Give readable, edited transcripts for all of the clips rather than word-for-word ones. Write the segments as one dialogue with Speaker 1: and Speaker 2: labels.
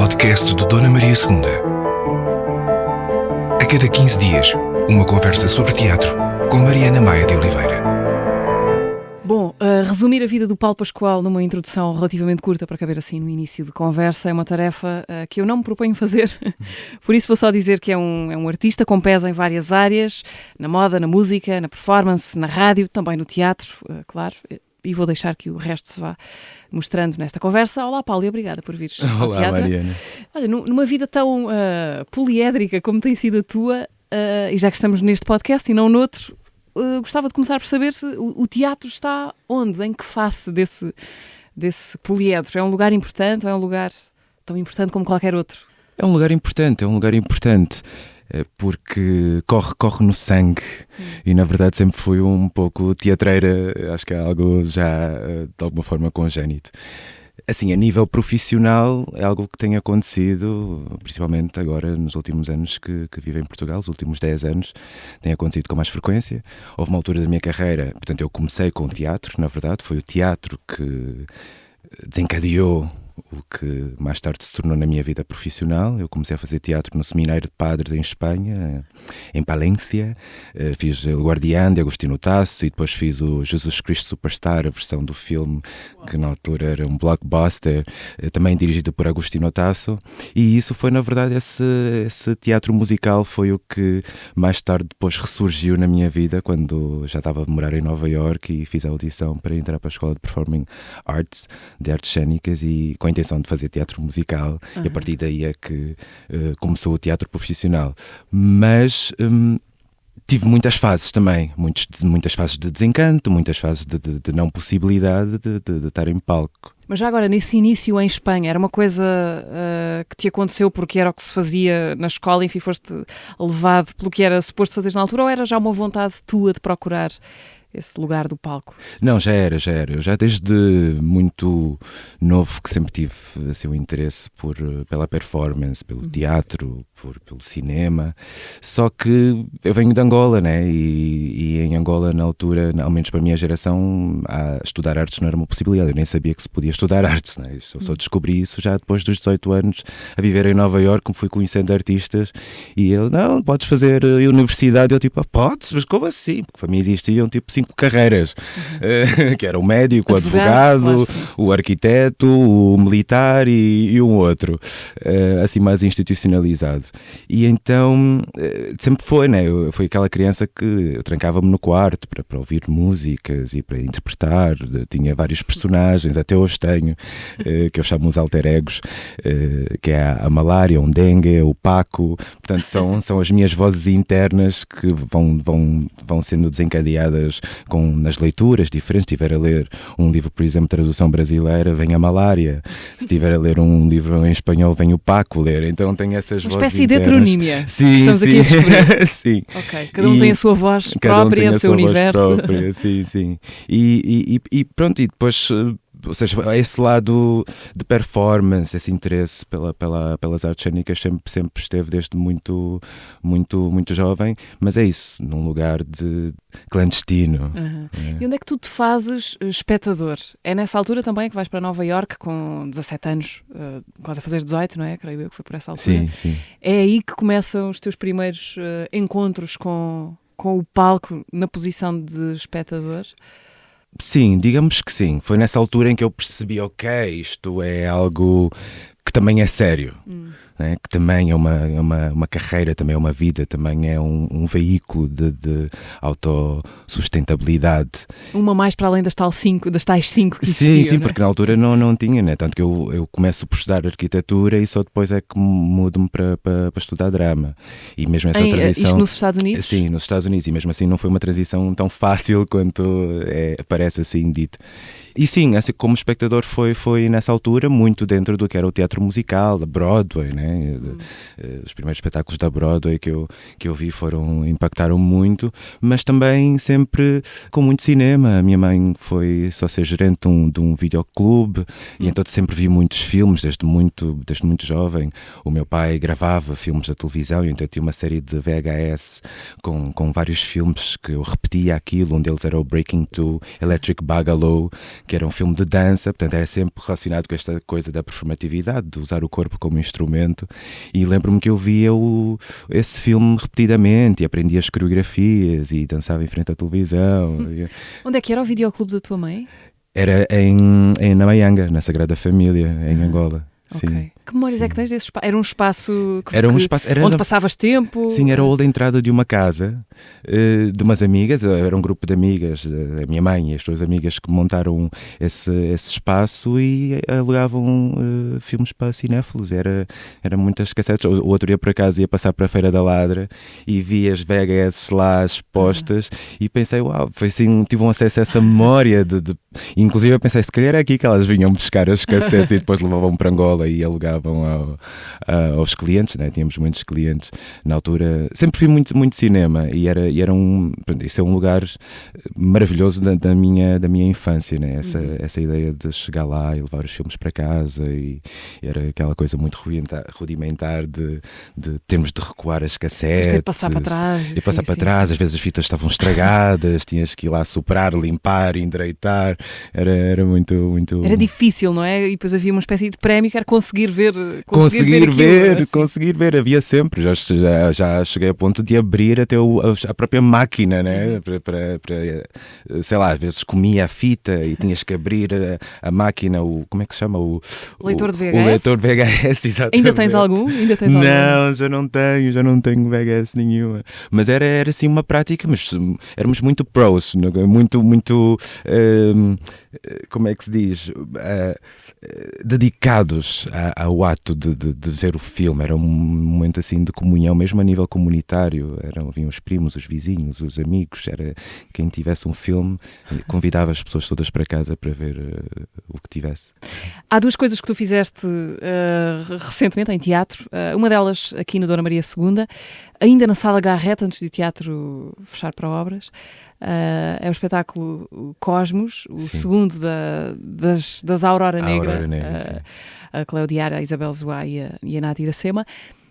Speaker 1: podcast do Dona Maria II. A cada 15 dias, uma conversa sobre teatro com Mariana Maia de Oliveira.
Speaker 2: Bom, resumir a vida do Paulo Pascoal numa introdução relativamente curta para caber assim no início de conversa é uma tarefa que eu não me proponho fazer. Por isso vou só dizer que é um artista com pés em várias áreas, na moda, na música, na performance, na rádio, também no teatro, claro. E vou deixar que o resto se vá mostrando nesta conversa. Olá, Paulo, e obrigada por vires ao
Speaker 3: Olá,
Speaker 2: teatro.
Speaker 3: Mariana.
Speaker 2: Olha, numa vida tão poliédrica como tem sido a tua, e já que estamos neste podcast e não noutro, gostava de começar por saber se o teatro está onde, em que face desse poliedro? É um lugar importante ou é um lugar tão importante como qualquer outro?
Speaker 3: É um lugar importante, porque corre no sangue e na verdade sempre fui um pouco teatreira, acho que é algo já de alguma forma congénito. Assim, a nível profissional é algo que tem acontecido, principalmente agora nos últimos anos que vivo em Portugal, os últimos 10 anos, tem acontecido com mais frequência. Houve uma altura da minha carreira, portanto eu comecei com o teatro, na verdade, foi o teatro que desencadeou o que mais tarde se tornou na minha vida profissional. Eu comecei a fazer teatro no Seminário de Padres em Espanha, em Palência. Fiz El Guardián de Agostinho Tasso e depois fiz o Jesus Cristo Superstar, a versão do filme que na altura era um blockbuster, também dirigido por Agostinho Tasso. E isso foi, na verdade, esse teatro musical foi o que mais tarde depois ressurgiu na minha vida, quando já estava a morar em Nova Iorque e fiz a audição para entrar para a Escola de Performing Arts, de artes cênicas, e com a intenção de fazer teatro musical, e a partir daí é que começou o teatro profissional. Mas tive muitas fases também, muitas fases de desencanto, muitas fases de não possibilidade de estar em palco.
Speaker 2: Mas já agora, nesse início em Espanha, era uma coisa que te aconteceu porque era o que se fazia na escola, enfim, foste levado pelo que era suposto fazeres na altura, ou era já uma vontade tua de procurar esse lugar do palco?
Speaker 3: Não, já era. Eu já desde muito novo que sempre tive assim, um interesse pela performance, pelo teatro, pelo cinema. Só que eu venho de Angola, né? E em Angola, na altura, ao menos para a minha geração, estudar artes não era uma possibilidade. Eu nem sabia que se podia estudar artes, né? Eu só descobri isso já depois dos 18 anos, a viver em Nova Iorque, fui conhecendo artistas, e ele, não, podes fazer universidade. Eu tipo, podes? Mas como assim? Porque para mim existiam tipo 5 carreiras, que era o médico, o advogado, claro, o arquiteto, o militar e um outro, assim mais institucionalizado. E então sempre foi, né? Eu fui aquela criança que eu trancava-me no quarto para ouvir músicas e para interpretar. Tinha vários personagens, até hoje tenho, que eu chamo os alter egos, que é a Malária, o Dengue, o Paco. Portanto, são as minhas vozes internas que vão sendo desencadeadas nas leituras diferentes. Se estiver a ler um livro, por exemplo, tradução brasileira, vem a Malária. Se estiver a ler um livro em espanhol, vem o Paco ler. Então tem essas vozes internas. Uma espécie
Speaker 2: de heteronímia.
Speaker 3: Sim,
Speaker 2: estamos aqui a descobrir.
Speaker 3: Sim.
Speaker 2: Ok, cada um tem a sua voz própria, o seu universo.
Speaker 3: Própria, sim. E pronto, e depois, ou seja, esse lado de performance, esse interesse pelas artes cênicas sempre esteve desde muito jovem, mas é isso, num lugar de clandestino.
Speaker 2: E onde é que tu te fazes espectador? É nessa altura também que vais para Nova Iorque com 17 anos, quase a fazer 18, não é? Creio eu que foi por essa altura.
Speaker 3: Sim.
Speaker 2: É aí que começam os teus primeiros encontros com o palco na posição de espectador?
Speaker 3: Sim, digamos que sim. Foi nessa altura em que eu percebi, ok, isto é algo que também é sério, né? Que também é uma carreira, também é uma vida, também é um veículo de autossustentabilidade.
Speaker 2: Uma mais para além das tais 5 que existiam,
Speaker 3: Sim, porque na altura não tinha, né? Tanto que eu começo por estudar arquitetura e só depois é que mudo-me para estudar drama. E mesmo essa transição...
Speaker 2: Isto nos Estados Unidos?
Speaker 3: Sim, nos Estados Unidos, e mesmo assim não foi uma transição tão fácil quanto parece assim dito. E sim, assim, como espectador foi nessa altura muito dentro do que era o teatro musical, da Broadway, né? né? Os primeiros espetáculos da Broadway que eu vi impactaram muito, mas também sempre com muito cinema. A minha mãe foi sócia gerente de um videoclube e então sempre vi muitos filmes desde muito jovem. O meu pai gravava filmes da televisão e então tinha uma série de VHS com vários filmes que eu repetia aquilo. Um deles era o Breaking Two, Electric Boogaloo, que era um filme de dança, portanto era sempre relacionado com esta coisa da performatividade, de usar o corpo como instrumento. E lembro-me que eu via esse filme repetidamente e aprendia as coreografias e dançava em frente à televisão.
Speaker 2: Onde é que era o videoclube da tua mãe?
Speaker 3: Era na Maianga, na Sagrada Família, em Angola. Sim.
Speaker 2: Okay. Que memórias é que tens desse espaço? Era um espaço onde passavas tempo?
Speaker 3: Sim, era o hall da entrada de uma casa de umas amigas. Era um grupo de amigas, a minha mãe e as suas amigas, que montaram esse espaço e alugavam filmes para cinéfilos. Era muitas cassetes. O outro dia, por acaso, ia passar para a Feira da Ladra e vi as VHS lá expostas e pensei, uau, foi assim, tive um acesso a essa memória inclusive eu pensei, se calhar é aqui que elas vinham buscar as cassetes e depois levavam para Angola e alugavam aos clientes, né? Tínhamos muitos clientes na altura. Sempre vi muito cinema e era isso é um lugar maravilhoso da minha infância, né? Essa ideia de chegar lá e levar os filmes para casa, e era aquela coisa muito rudimentar de termos de recuar as cassetes,
Speaker 2: ter de passar para trás,
Speaker 3: às vezes as fitas estavam estragadas, tinhas que ir lá soprar, limpar, endireitar. Era muito
Speaker 2: era difícil, não é? E depois havia uma espécie de prémio que era conseguir ver
Speaker 3: conseguir ver. Havia sempre, já cheguei a ponto de abrir até a própria máquina, né? Para sei lá, às vezes comia a fita e tinhas que abrir a máquina, como é que se chama? O
Speaker 2: leitor de VHS?
Speaker 3: O leitor de VHS, exatamente.
Speaker 2: Ainda tens algum?
Speaker 3: Não, já não tenho VHS nenhuma. Mas era assim uma prática, mas éramos muito pros, muito como é que se diz? Dedicados ao ato de ver o filme. Era um momento assim de comunhão, mesmo a nível comunitário. Vinham os primos, os vizinhos, os amigos. Era quem tivesse um filme, convidava as pessoas todas para casa para ver o que tivesse.
Speaker 2: Há duas coisas que tu fizeste recentemente em teatro. Uma delas aqui no Dona Maria II, ainda na Sala Garrett, antes do teatro fechar para obras. É o espetáculo Cosmos, o
Speaker 3: Sim.
Speaker 2: segundo das Aurora Negra,
Speaker 3: Aurora Negra,
Speaker 2: a Cleodiara, a Isabel Zoá e a Nath Iracema.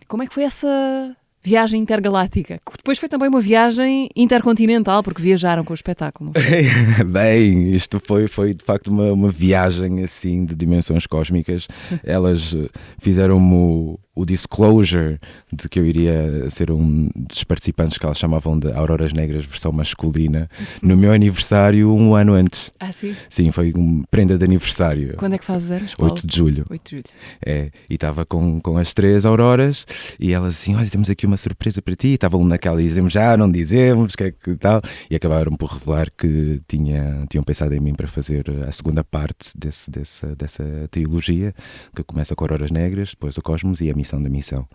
Speaker 2: Como é que foi essa viagem intergaláctica? Que depois foi também uma viagem intercontinental, porque viajaram com o espetáculo, não foi?
Speaker 3: Bem, isto foi de facto uma viagem assim de dimensões cósmicas. Elas fizeram-me o disclosure de que eu iria ser um dos participantes que elas chamavam de Auroras Negras versão masculina no meu aniversário um ano antes.
Speaker 2: Ah, sim?
Speaker 3: Sim, foi uma prenda de aniversário.
Speaker 2: Quando é que fazes anos, Paulo?
Speaker 3: 8 de julho.
Speaker 2: 8 de julho.
Speaker 3: É, e estava com as 3 Auroras e elas assim, olha, temos aqui uma surpresa para ti. E estavam naquela, dizemos já, não dizemos, que é que tal. E acabaram por revelar que tinham pensado em mim para fazer a segunda parte dessa trilogia, que começa com Auroras Negras, depois o Cosmos e a Missão da Missão.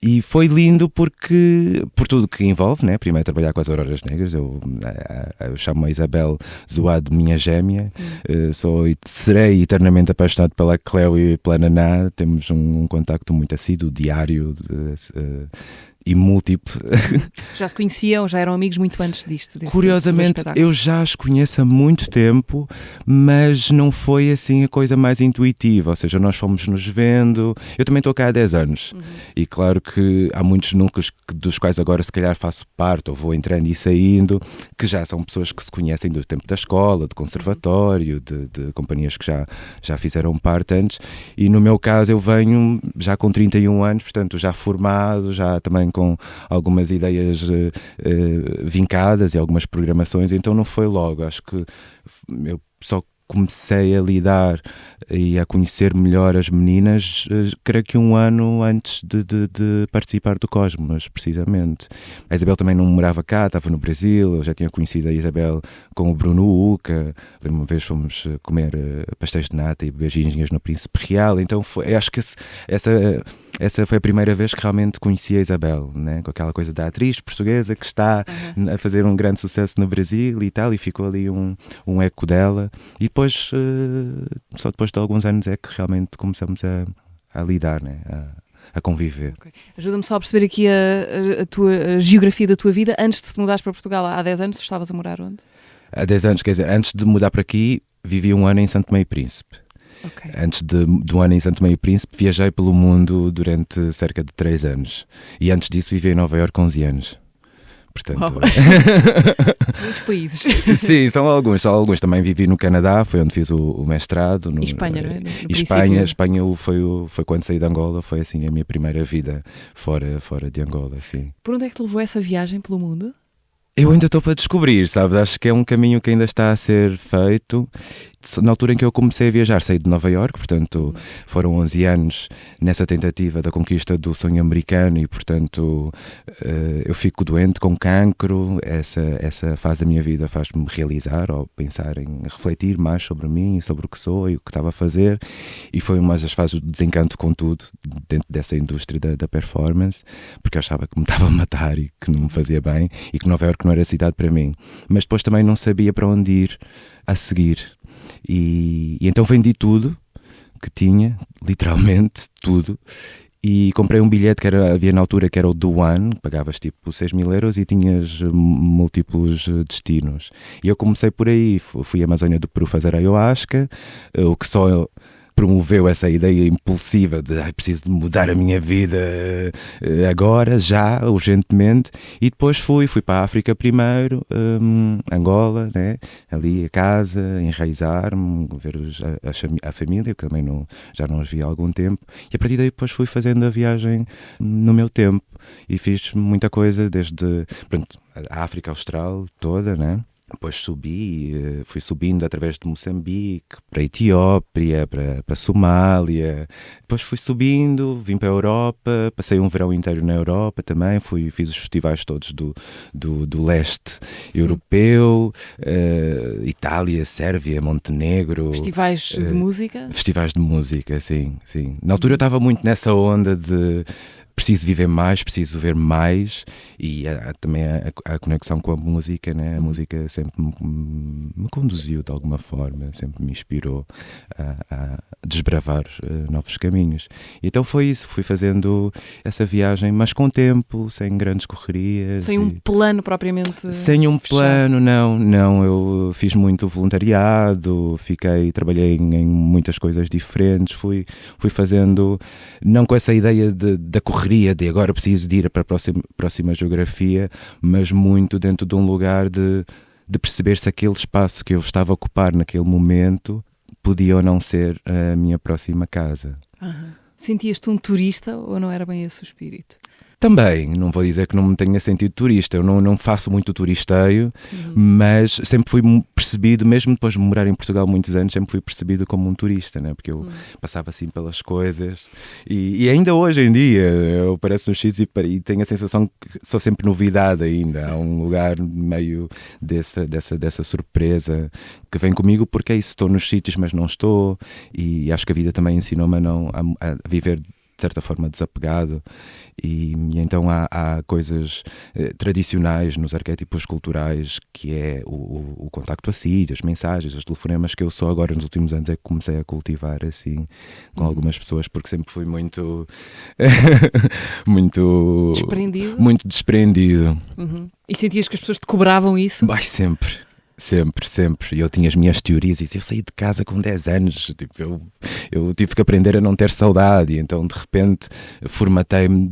Speaker 3: E foi lindo por tudo que envolve, né? Primeiro trabalhar com as Auroras Negras. Eu chamo a Isabel Zoá de minha gêmea. Serei eternamente apaixonado pela Cleo e pela Naná. Temos um contacto muito assíduo, diário e múltiplo.
Speaker 2: Já se conheciam, já eram amigos muito antes disto?
Speaker 3: Curiosamente, eu já as conheço há muito tempo, mas não foi assim a coisa mais intuitiva, ou seja, nós fomos nos vendo. Eu também estou cá há 10 anos e claro que há muitos núcleos dos quais agora se calhar faço parte ou vou entrando e saindo, que já são pessoas que se conhecem do tempo da escola, do conservatório, de companhias que já fizeram parte antes, e no meu caso eu venho já com 31 anos, portanto já formado, já também com algumas ideias vincadas e algumas programações, então não foi logo. Acho que eu só comecei a lidar e a conhecer melhor as meninas, creio que um ano antes de participar do Cosmos, precisamente. A Isabel também não morava cá, estava no Brasil. Eu já tinha conhecido a Isabel com o Bruno Uca. Uma vez fomos comer pastéis de nata e beber ginginhas no Príncipe Real. Então acho que essa foi a primeira vez que realmente conheci a Isabel, né? Com aquela coisa da atriz portuguesa que está a fazer um grande sucesso no Brasil e tal, e ficou ali um eco dela. E depois, só depois de alguns anos é que realmente começamos a lidar, né? a conviver.
Speaker 2: Okay. Ajuda-me só a perceber aqui a geografia da tua vida. Antes de te mudares para Portugal há 10 anos, estavas a morar onde?
Speaker 3: Há 10 anos, quer dizer, antes de mudar para aqui, vivi um ano em Santo Tomé e Príncipe.
Speaker 2: Okay.
Speaker 3: Antes de um ano em Santo Tomé e Príncipe, viajei pelo mundo durante cerca de 3 anos. E antes disso, vivi em Nova Iorque 11 anos. Portanto...
Speaker 2: Muitos países.
Speaker 3: Sim, são alguns. Também vivi no Canadá, foi onde fiz o mestrado.
Speaker 2: E Espanha, não é?
Speaker 3: Espanha foi quando saí de Angola, foi assim a minha primeira vida fora de Angola, sim.
Speaker 2: Por onde é que te levou essa viagem pelo mundo?
Speaker 3: Eu ainda estou para descobrir, sabes? Acho que é um caminho que ainda está a ser feito. Na altura em que eu comecei a viajar, saí de Nova Iorque, portanto foram 11 anos nessa tentativa da conquista do sonho americano e, portanto, eu fico doente com cancro. Essa fase da minha vida faz-me realizar ou pensar em refletir mais sobre mim, sobre o que sou e o que estava a fazer, e foi uma das fases de desencanto com tudo dentro dessa indústria da performance, porque eu achava que me estava a matar e que não me fazia bem e que Nova Iorque não era cidade para mim, mas depois também não sabia para onde ir a seguir. E então vendi tudo que tinha, literalmente tudo, e comprei um bilhete que havia na altura que era o do One, pagavas tipo 6.000 euros e tinhas múltiplos destinos. E eu comecei por aí, fui à Amazónia do Peru fazer ayahuasca, o que só promoveu essa ideia impulsiva de preciso de mudar a minha vida agora, já, urgentemente, e depois fui para a África primeiro, Angola, né? Ali a casa, enraizar-me, ver a família, que também já não os vi há algum tempo, e a partir daí depois fui fazendo a viagem no meu tempo, e fiz muita coisa, desde a África Austral toda, né? Depois fui subindo através de Moçambique, para a Etiópia, para a Somália. Depois fui subindo, vim para a Europa, passei um verão inteiro na Europa também, fiz os festivais todos do leste europeu, Itália, Sérvia, Montenegro.
Speaker 2: Festivais de música?
Speaker 3: Festivais de música, sim. Na altura eu estava muito nessa onda de... preciso viver mais, preciso ver mais, e também a conexão com a música, né? A música sempre me conduziu de alguma forma, sempre me inspirou a desbravar novos caminhos. Então foi isso, fui fazendo essa viagem, mas com tempo, sem grandes correrias.
Speaker 2: Sem um plano propriamente
Speaker 3: sem um
Speaker 2: fechado.
Speaker 3: Plano, não, eu fiz muito voluntariado, trabalhei em muitas coisas diferentes, fui fazendo, não com essa ideia da correria, de agora preciso de ir para a próxima geografia, mas muito dentro de um lugar de perceber se aquele espaço que eu estava a ocupar naquele momento podia ou não ser a minha próxima casa.
Speaker 2: Sentias-te um turista ou não era bem esse o espírito?
Speaker 3: Também, não vou dizer que não me tenha sentido turista, eu não faço muito turisteio, mas sempre fui percebido, mesmo depois de morar em Portugal muitos anos, sempre fui percebido como um turista, né? Porque eu passava assim pelas coisas e ainda hoje em dia eu pareço nos sítios e tenho a sensação que sou sempre novidade ainda, há um lugar meio dessa surpresa que vem comigo, porque é isso, estou nos sítios mas não estou, e acho que a vida também ensinou-me a viver de certa forma desapegado, e então há coisas tradicionais nos arquétipos culturais, que é o contacto assíduo, as mensagens, os telefonemas, que eu só agora nos últimos anos é que comecei a cultivar assim com algumas pessoas, porque sempre fui muito muito desprendido.
Speaker 2: E sentias que as pessoas te cobravam isso?
Speaker 3: Sempre. E eu tinha as minhas teorias e eu saí de casa com 10 anos, tipo, eu tive que aprender a não ter saudade, e então de repente formatei-me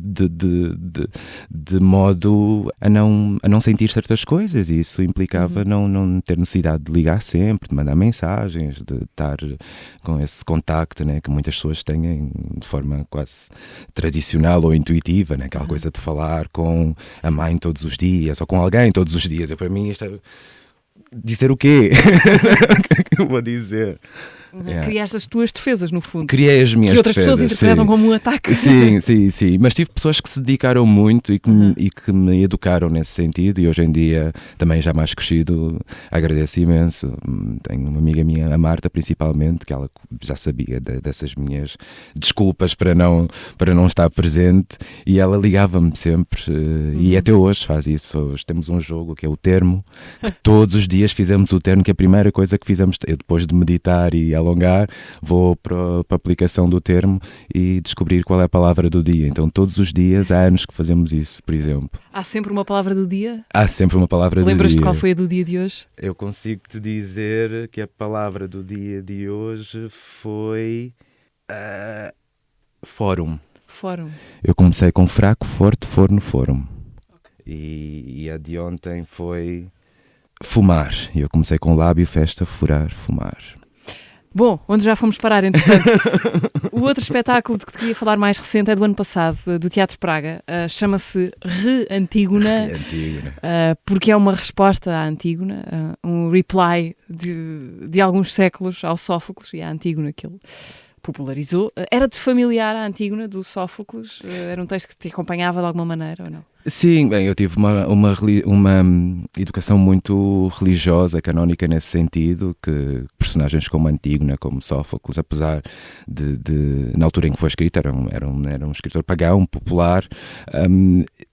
Speaker 3: de modo a não sentir certas coisas, e isso implicava não ter necessidade de ligar sempre, de mandar mensagens, de estar com esse contacto, né, que muitas pessoas têm de forma quase tradicional ou intuitiva, né, aquela coisa de falar com a mãe todos os dias ou com alguém todos os dias. Para mim isto é... dizer o quê? O que é que eu vou dizer?
Speaker 2: Criaste as tuas defesas, no fundo.
Speaker 3: Criei as minhas defesas.
Speaker 2: Que outras pessoas interpretam como um ataque.
Speaker 3: Sim. Mas tive pessoas que se dedicaram muito e que me educaram nesse sentido, e hoje em dia, também já mais crescido, agradeço imenso. Tenho uma amiga minha, a Marta, principalmente, que ela já sabia dessas minhas desculpas para não estar presente, e ela ligava-me sempre, e até hoje faz isso. Hoje temos um jogo que é o termo, que todos os dias fizemos o termo, que é a primeira coisa que fizemos, eu depois de meditar e alongar, vou para a aplicação do termo e descobrir qual é a palavra do dia. Então todos os dias, há anos que fazemos isso, por exemplo.
Speaker 2: Há sempre uma palavra do dia?
Speaker 3: Há sempre uma palavra do dia.
Speaker 2: Lembras-te qual foi a do dia de hoje?
Speaker 3: Eu consigo te dizer que a palavra do dia de hoje foi fórum.
Speaker 2: Fórum.
Speaker 3: Eu comecei com fraco, forte, forno, fórum. E a de ontem foi fumar. E eu comecei com lábio, festa, furar, fumar.
Speaker 2: Bom, onde já fomos parar, entretanto. O outro espetáculo de que te queria falar mais recente é do ano passado, do Teatro Praga. Chama-se Re-Antígona.
Speaker 3: Re-Antígona.
Speaker 2: Porque é uma resposta à Antígona, um reply de alguns séculos ao Sófocles e à Antígona que ele popularizou. Era-te familiar a Antígona do Sófocles? Era um texto que te acompanhava de alguma maneira ou não?
Speaker 3: Sim, bem, eu tive uma educação muito religiosa, canónica nesse sentido, que personagens como Antígona, como Sófocles, apesar de na altura em que foi escrito, era um escritor pagão, popular,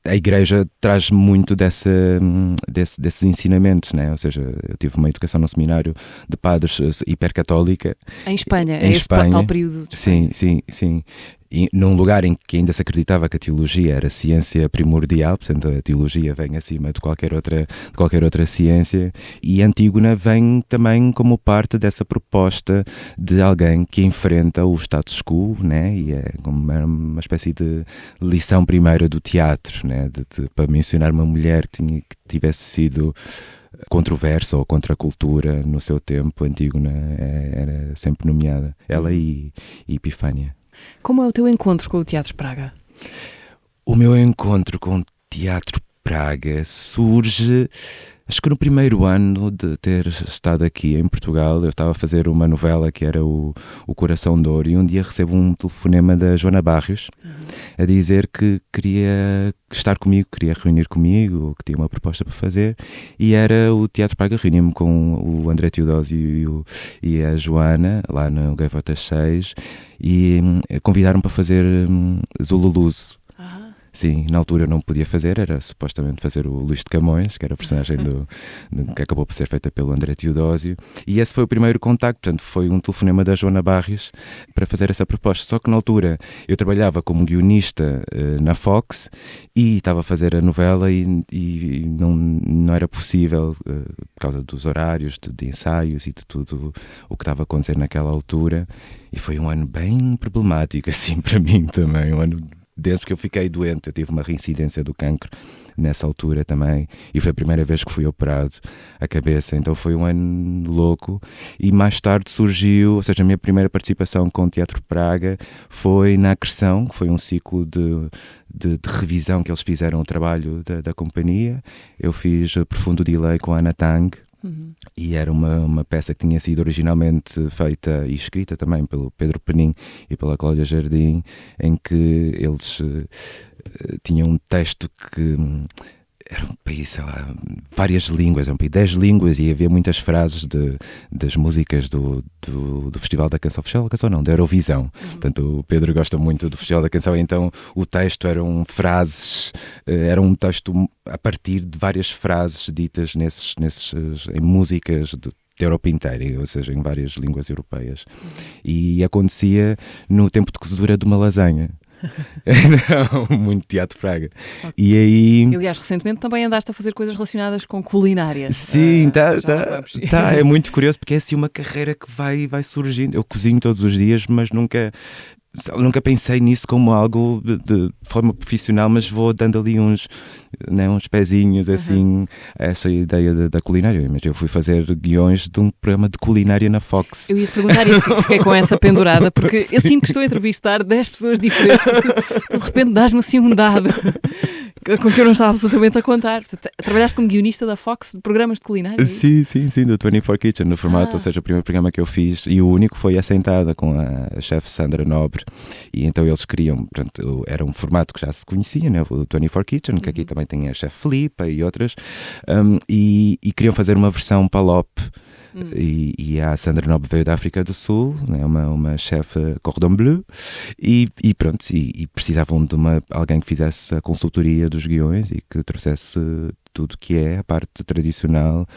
Speaker 3: a Igreja traz muito desses ensinamentos, né? Ou seja, eu tive uma educação no seminário de padres hipercatólica.
Speaker 2: Em Espanha,
Speaker 3: em Espanha.
Speaker 2: Tal período de Espanha.
Speaker 3: Sim. E num lugar em que ainda se acreditava que a teologia era ciência primordial, portanto a teologia vem acima de qualquer outra ciência, e Antígona vem também como parte dessa proposta de alguém que enfrenta o status quo, né? E é como uma espécie de lição primeira do teatro, né? Para mencionar uma mulher que tivesse sido controversa ou contra a cultura no seu tempo. Antígona era sempre nomeada, ela e Epifânia.
Speaker 2: Como é o teu encontro com o Teatro Praga?
Speaker 3: O meu encontro com o Teatro Praga surge, acho que no primeiro ano de ter estado aqui em Portugal. Eu estava a fazer uma novela que era o Coração de Ouro, e um dia recebo um telefonema da Joana Barrios a dizer que queria estar comigo, queria reunir comigo, que tinha uma proposta para fazer, e era o Teatro Praga. Reuni-me com o André Teodósio e a Joana, lá no Gaivotas 6, e convidaram-me para fazer Zululuso. Sim, na altura eu não podia fazer, era supostamente fazer o Luís de Camões, que era a personagem que acabou por ser feita pelo André Teodósio, e esse foi o primeiro contacto. Portanto, foi um telefonema da Joana Barrios para fazer essa proposta. Só que na altura eu trabalhava como guionista na Fox e estava a fazer a novela e não era possível, por causa dos horários de ensaios e de tudo o que estava a acontecer naquela altura. E foi um ano bem problemático, assim, para mim também, um ano desde que eu fiquei doente. Eu tive uma reincidência do cancro nessa altura também, e foi a primeira vez que fui operado a cabeça, então foi um ano louco. E mais tarde surgiu, ou seja, a minha primeira participação com o Teatro Praga foi na Acreção, que foi um ciclo de revisão que eles fizeram o trabalho da companhia. Eu fiz Profundo Delay com a Ana Tang. E era uma peça que tinha sido originalmente feita e escrita também pelo Pedro Penin e pela Cláudia Jardim, em que eles tinham um texto que era um país, sei lá, várias línguas, 10 línguas, e havia muitas frases das músicas do Festival da Canção. Festival da Canção não, da Eurovisão. Portanto, o Pedro gosta muito do Festival da Canção, então o texto eram frases, era um texto a partir de várias frases ditas em músicas da Europa inteira, ou seja, em várias línguas europeias. E acontecia no tempo de cozedura de uma lasanha. Não, muito Teatro Praga.
Speaker 2: Okay.
Speaker 3: E aí...
Speaker 2: Aliás, recentemente também andaste a fazer coisas relacionadas com culinária.
Speaker 3: Sim, é muito curioso, porque é assim uma carreira que vai surgindo. Eu cozinho todos os dias, mas nunca pensei nisso como algo de forma profissional, mas vou dando ali uns pezinhos assim a essa ideia da culinária. Mas eu fui fazer guiões de um programa de culinária na Fox.
Speaker 2: Eu ia te perguntar isso, porque fiquei com essa pendurada, porque eu sinto que estou a entrevistar 10 pessoas diferentes, porque tu de repente dás-me assim um dado com que eu não estava absolutamente a contar. Trabalhaste como guionista da Fox de programas de culinária?
Speaker 3: Sim, do 24 Kitchen, no formato, ou seja, o primeiro programa que eu fiz, e o único, foi Assentada, com a chefe Sandra Nobre, e então eles queriam, portanto, era um formato que já se conhecia, né? O 24 Kitchen, que aqui também tem a chefe Filipa e outras, e queriam fazer uma versão palop. E a Sandra Nobre veio da África do Sul, né, uma chefe cordon bleu, e pronto, e precisavam de alguém que fizesse a consultoria dos guiões e que trouxesse tudo que é a parte tradicional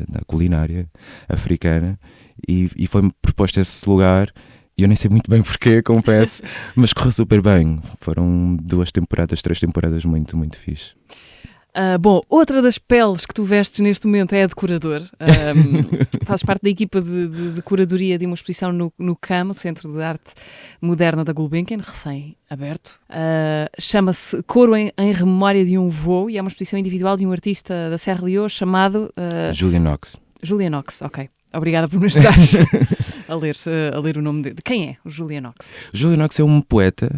Speaker 3: da culinária africana, e foi-me proposto esse lugar. E eu nem sei muito bem porquê, confesso, mas correu super bem. Foram 3 temporadas muito, muito fixe.
Speaker 2: Bom, outra das peles que tu vestes neste momento é a de curador. Fazes parte da equipa de curadoria de uma exposição no CAM, o Centro de Arte Moderna da Gulbenkian, recém-aberto. Chama-se Coro em Memória de um Voo, e é uma exposição individual de um artista da Serra Leoa chamado...
Speaker 3: Julian Knox.
Speaker 2: Julian Knox, ok. Obrigada por me ajudares a ler o nome de... Quem é o Julian Knox?
Speaker 3: Julian Knox é um poeta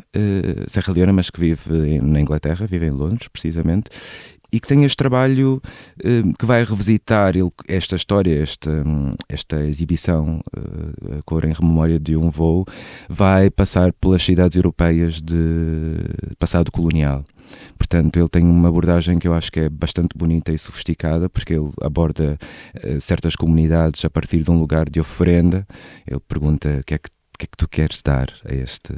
Speaker 3: serralheano, mas que vive na Inglaterra, vive em Londres, precisamente, e que tem este trabalho que vai revisitar esta história, esta exibição, a Cor em Memória de um Voo, vai passar pelas cidades europeias de passado colonial. Portanto, ele tem uma abordagem que eu acho que é bastante bonita e sofisticada, porque ele aborda certas comunidades a partir de um lugar de oferenda. Ele pergunta o que é que tu queres dar a este,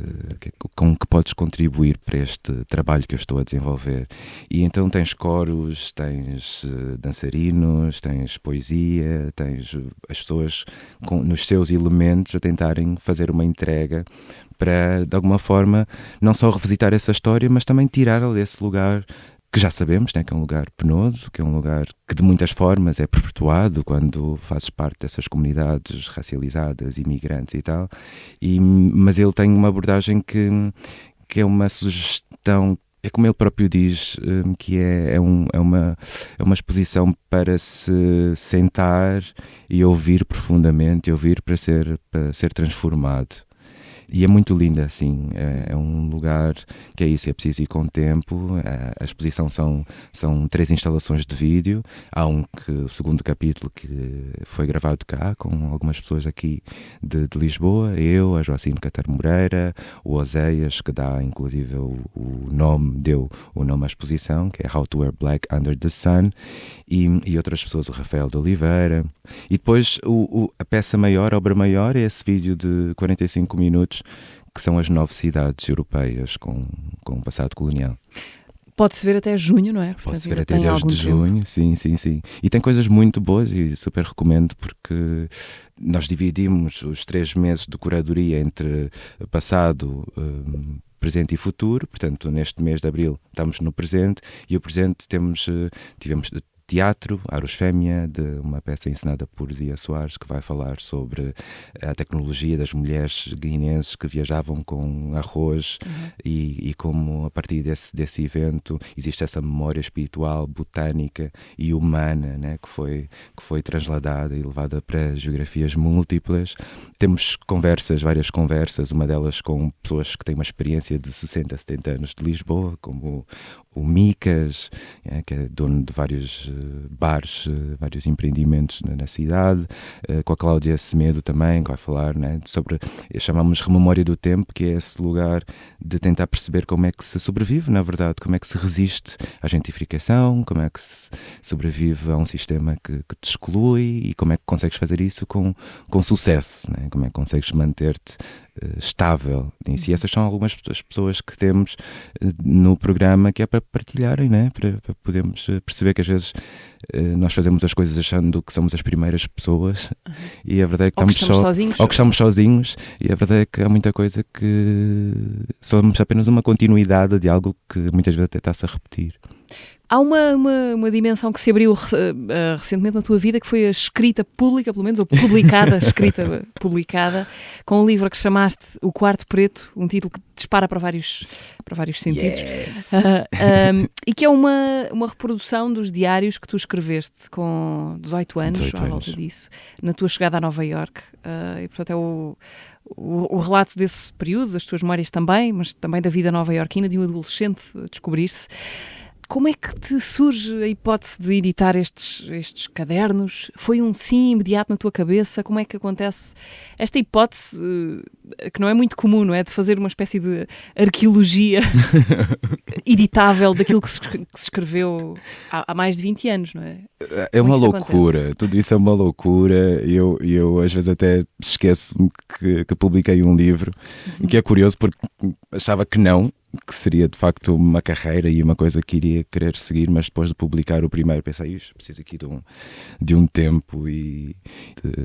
Speaker 3: com que podes contribuir para este trabalho que eu estou a desenvolver. E então tens coros, tens dançarinos, tens poesia, tens as pessoas nos seus elementos a tentarem fazer uma entrega para, de alguma forma, não só revisitar essa história, mas também tirá-la desse lugar que já sabemos, né, que é um lugar penoso, que é um lugar que de muitas formas é perpetuado quando fazes parte dessas comunidades racializadas, imigrantes e tal, mas ele tem uma abordagem que é uma sugestão, é como ele próprio diz, que é uma exposição para se sentar e ouvir profundamente, e ouvir para ser transformado. E é muito linda, assim, é um lugar que é isso, é preciso ir com o tempo. A exposição são 3 instalações de vídeo. Há o segundo capítulo que foi gravado cá, com algumas pessoas aqui de Lisboa, eu, a Joacine Catar Moreira, o Oseias, que dá inclusive deu o nome à exposição, que é How to Wear Black Under the Sun, e outras pessoas, o Rafael de Oliveira. E depois a peça maior, a obra maior, é esse vídeo de 45 minutos, que são as 9 cidades europeias com um passado colonial.
Speaker 2: Pode-se ver até junho, não é?
Speaker 3: Pode-se ver até 10 de junho, sim. E tem coisas muito boas e super recomendo, porque nós dividimos os 3 meses de curadoria entre passado, presente e futuro. Portanto, neste mês de abril estamos no presente, e o presente tivemos teatro, Aros Fêmea, de uma peça encenada por Zia Soares, que vai falar sobre a tecnologia das mulheres guineenses que viajavam com arroz, e como a partir desse evento existe essa memória espiritual, botânica e humana, né, que foi transladada e levada para geografias múltiplas. Temos várias conversas, uma delas com pessoas que têm uma experiência de 60, 70 anos de Lisboa, como o Micas, que é dono de vários bares, vários empreendimentos na cidade, com a Cláudia Semedo também, que vai falar, né, sobre, chamamos Rememória do Tempo, que é esse lugar de tentar perceber como é que se sobrevive, na verdade, como é que se resiste à gentrificação, como é que se sobrevive a um sistema que te exclui, e como é que consegues fazer isso com sucesso, né? Como é que consegues manter-te estável nisso. E essas são algumas das pessoas que temos no programa, que é para partilharem, né? Para podermos perceber que às vezes nós fazemos as coisas achando que somos as primeiras pessoas, e a verdade é que estamos sozinhos, e a verdade é que há muita coisa que somos apenas uma continuidade de algo que muitas vezes até está-se a repetir.
Speaker 2: Há uma dimensão que se abriu recentemente na tua vida, que foi a escrita pública, pelo menos, ou escrita publicada, com um livro que chamaste O Quarto Preto, um título que dispara para vários sentidos.
Speaker 3: Yes.
Speaker 2: E que é uma reprodução dos diários que tu escreveste com 18 anos, à volta disso, na tua chegada a Nova Iorque. E, portanto, é o relato desse período, das tuas memórias também, mas também da vida nova-iorquina, de um adolescente a descobrir-se. Como é que te surge a hipótese de editar estes cadernos? Foi um sim imediato na tua cabeça? Como é que acontece esta hipótese, que não é muito comum, não é? De fazer uma espécie de arqueologia editável daquilo que se escreveu há mais de 20 anos, não é?
Speaker 3: É uma
Speaker 2: isso
Speaker 3: loucura,
Speaker 2: acontece?
Speaker 3: tudo isso é uma loucura. Eu às vezes até esqueço-me que publiquei um livro, e que é curioso porque achava que não, que seria de facto uma carreira e uma coisa que iria querer seguir, mas depois de publicar o primeiro pensei, preciso aqui de um tempo e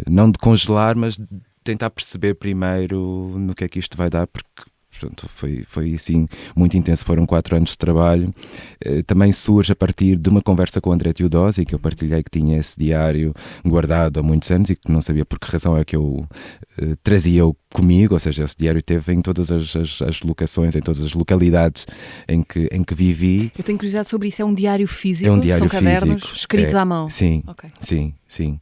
Speaker 3: não de congelar, mas de tentar perceber primeiro no que é que isto vai dar, porque portanto, foi assim muito intenso, foram 4 anos de trabalho. Também surge a partir de uma conversa com o André Teodósio, que eu partilhei, que tinha esse diário guardado há muitos anos e que não sabia por que razão é que eu trazia-o comigo, ou seja, esse diário teve em todas as locações, em todas as localidades em que vivi.
Speaker 2: Eu tenho curiosidade sobre isso, é um diário físico?
Speaker 3: É um diário
Speaker 2: São cadernos
Speaker 3: físico,
Speaker 2: escritos à mão?
Speaker 3: Sim,
Speaker 2: okay.
Speaker 3: sim.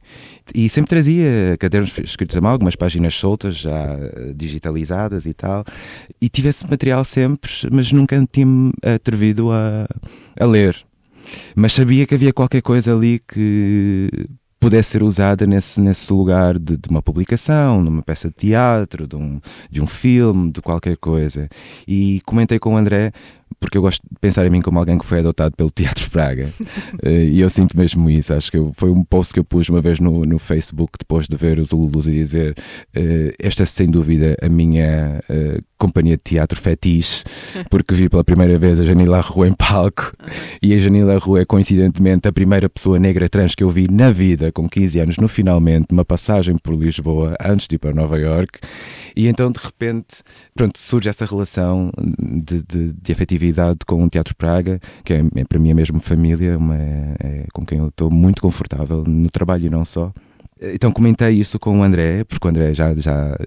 Speaker 3: E sempre trazia cadernos escritos à mão, algumas páginas soltas, já digitalizadas e tal, e tive esse material sempre, mas nunca tinha-me atrevido a ler. Mas sabia que havia qualquer coisa ali que pudesse ser usada nesse lugar de uma publicação, de uma peça de teatro, de um filme, de qualquer coisa. E comentei com o André, porque eu gosto de pensar em mim como alguém que foi adotado pelo Teatro Praga. E eu sinto mesmo isso. Acho que foi um post que eu pus uma vez no Facebook, depois de ver os Ululus, e dizer esta é sem dúvida a minha companhia de teatro fetiche, porque vi pela primeira vez a Janila Rua em palco, e a Janila Rua é coincidentemente a primeira pessoa negra trans que eu vi na vida, com 15 anos, no Finalmente, numa passagem por Lisboa, antes de ir para Nova Iorque. E então de repente, pronto, surge essa relação de afetividade com o Teatro Praga, que é para mim a mesma família, com quem eu estou muito confortável no trabalho e não só. Então comentei isso com o André, porque o André já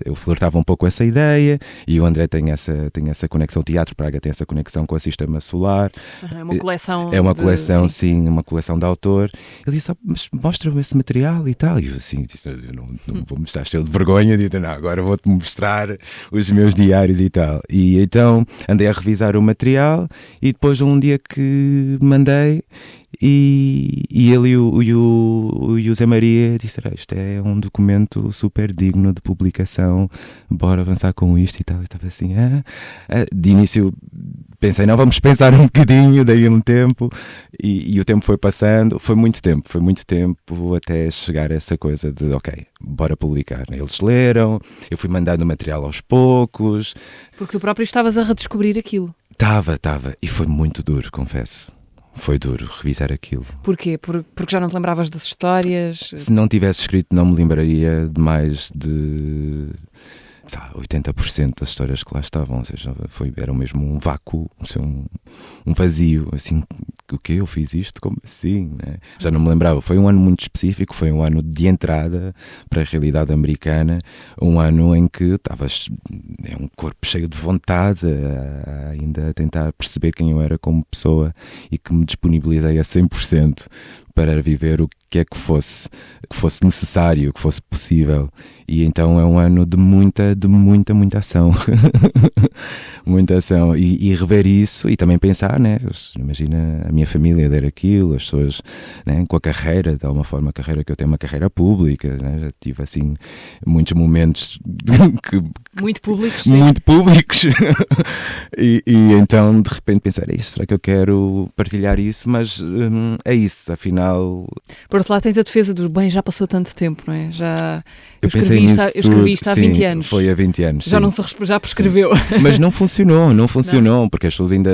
Speaker 3: eu flertava um pouco essa ideia, e o André tem essa conexão, o Teatro Praga tem essa conexão com o Sistema Solar.
Speaker 2: É uma coleção.
Speaker 3: É uma coleção, sim, uma coleção de autor. Ele disse, mas mostra-me esse material e tal. E eu assim, eu não vou mostrar, cheio de vergonha, disse, não, agora vou-te mostrar os meus diários e tal. E então andei a revisar o material, e depois um dia que mandei, e ele e o Zé Maria disseram, isto é um documento super digno de publicação, bora avançar com isto e tal. Eu estava assim, de início pensei, não, vamos pensar um bocadinho, dei um tempo, e o tempo foi passando, foi muito tempo até chegar a essa coisa de, ok, bora publicar. Eles leram, eu fui mandando o material aos poucos.
Speaker 2: Porque tu próprio estavas a redescobrir aquilo.
Speaker 3: Estava, e foi muito duro, confesso. Foi duro revisar aquilo.
Speaker 2: Porquê? Porque já não te lembravas das histórias?
Speaker 3: Se não tivesse escrito, não me lembraria de mais de 80% das histórias que lá estavam. Ou seja, era mesmo um vácuo, um vazio. Assim, o quê? Eu fiz isto? Como assim? Né? Já não me lembrava. Foi um ano muito específico, foi um ano de entrada para a realidade americana, um ano em que estavas um corpo cheio de vontade, ainda a tentar perceber quem eu era como pessoa, e que me disponibilizei a 100% para viver o que é que fosse necessário, que fosse possível. E então é um ano de muita ação. Muita ação. E rever isso, e também pensar, né? Imagina a minha família ler aquilo, as pessoas, né? Com a carreira, de alguma forma, a carreira que eu tenho, uma carreira pública, né? Já tive assim muitos momentos
Speaker 2: muito públicos.
Speaker 3: Muito públicos. e então de repente pensar, será que eu quero partilhar isso? Mas é isso, afinal.
Speaker 2: Por outro lado tens a defesa do bem, já passou tanto tempo, não é?
Speaker 3: Eu escrevi
Speaker 2: isto há 20 anos.
Speaker 3: Foi há 20 anos.
Speaker 2: Já prescreveu.
Speaker 3: Mas não funcionou, porque as pessoas ainda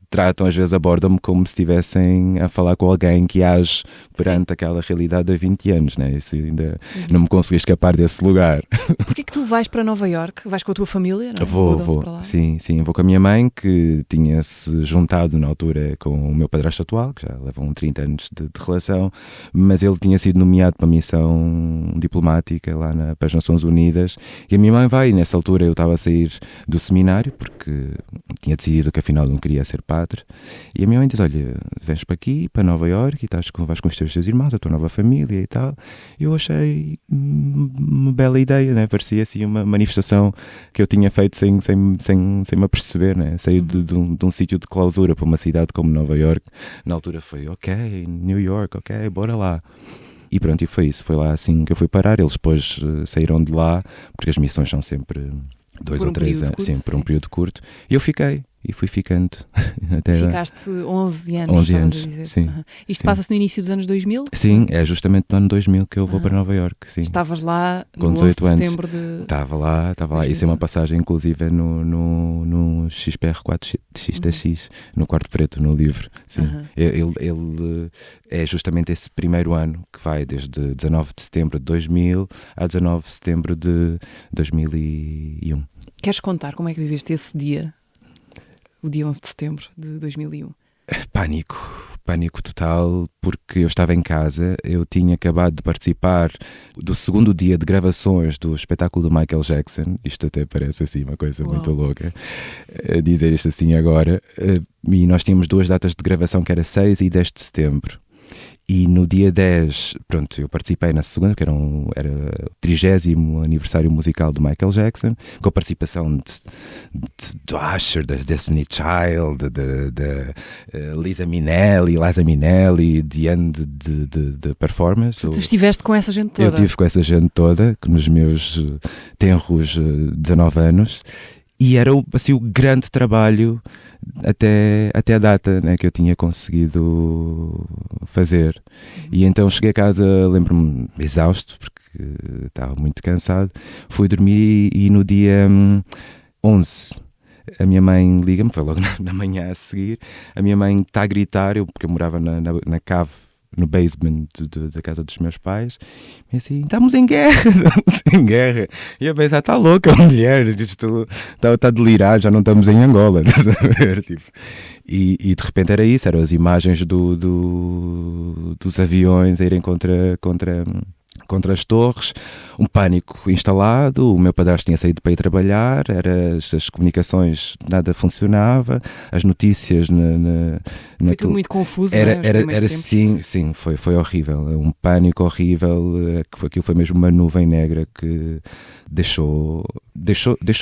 Speaker 3: tratam, às vezes abordam-me como se estivessem a falar com alguém que age perante aquela realidade há 20 anos, né? Isso ainda não me consegui escapar desse lugar.
Speaker 2: Porquê que tu vais para Nova Iorque? Vais com a tua família? Não é?
Speaker 3: Vou.
Speaker 2: Para lá?
Speaker 3: Sim, vou com a minha mãe, que tinha-se juntado na altura com o meu padrasto atual, que já levam 30 anos de relação, mas ele tinha sido nomeado para uma missão diplomática lá para as Nações Unidas, e a minha mãe vai, e nessa altura eu estava a sair do seminário, porque tinha decidido que afinal não queria ser padre, e a minha mãe diz, olha, vens para aqui, para Nova Iorque, e vais com os teus irmãos, a tua nova família e tal. Eu achei uma bela ideia, né? Parecia assim uma manifestação que eu tinha feito sem me aperceber, né? Saí de um sítio de clausura para uma cidade como Nova Iorque. Na altura foi, ok, New York, ok, bora lá. E pronto, e foi isso, foi lá assim que eu fui parar. Eles depois saíram de lá, porque as missões são sempre 2 ou 3 anos, sim, por um período curto. E eu fiquei. e fui ficando. Até
Speaker 2: Ficaste 11 anos,
Speaker 3: 11
Speaker 2: estavas
Speaker 3: anos,
Speaker 2: a dizer.
Speaker 3: sim.
Speaker 2: Isto
Speaker 3: Sim.
Speaker 2: passa-se no início dos anos 2000?
Speaker 3: Sim, é justamente no ano 2000 que eu vou para Nova Iorque, sim.
Speaker 2: Estavas lá
Speaker 3: Com
Speaker 2: no 11
Speaker 3: 18
Speaker 2: de
Speaker 3: anos.
Speaker 2: setembro de...
Speaker 3: Estava lá. Isso é uma passagem inclusive no XPR4 XTX, no quarto preto, no livro. Sim. Ele é justamente esse primeiro ano que vai desde 19 de setembro de 2000 a 19 de setembro de 2001.
Speaker 2: Queres contar como é que viveste esse dia? O dia 11 de setembro de 2001.
Speaker 3: Pânico total, porque eu estava em casa, eu tinha acabado de participar do segundo dia de gravações do espetáculo do Michael Jackson. Isto até parece assim uma coisa muito louca, dizer isto assim agora, e nós tínhamos 2 datas de gravação, que era 6 e 10 de setembro. E no dia 10, pronto, eu participei na segunda, que era o 30º aniversário musical do Michael Jackson, com a participação do Usher, da Destiny Child, da Liza Minnelli, diante de performance.
Speaker 2: Tu estiveste com essa gente toda?
Speaker 3: Eu estive com essa gente toda, nos meus tenros 19 anos, e era assim o grande trabalho até a data, né, que eu tinha conseguido fazer. E então cheguei a casa, lembro-me, exausto, porque estava muito cansado. Fui dormir e no dia 11 a minha mãe liga-me, foi logo na manhã a seguir. A minha mãe está a gritar, porque eu morava na cave, no basement da casa dos meus pais, e assim, estamos em guerra. E eu pensei, está louca a mulher, isto está a delirar, já não estamos em Angola. Tipo, e de repente era isso, eram as imagens dos aviões a irem contra as torres, um pânico instalado. O meu padrasto tinha saído para ir trabalhar, as comunicações, nada funcionava, as notícias
Speaker 2: foi tudo muito confuso,
Speaker 3: era sim, foi horrível, um pânico horrível, aquilo foi mesmo uma nuvem negra que deixou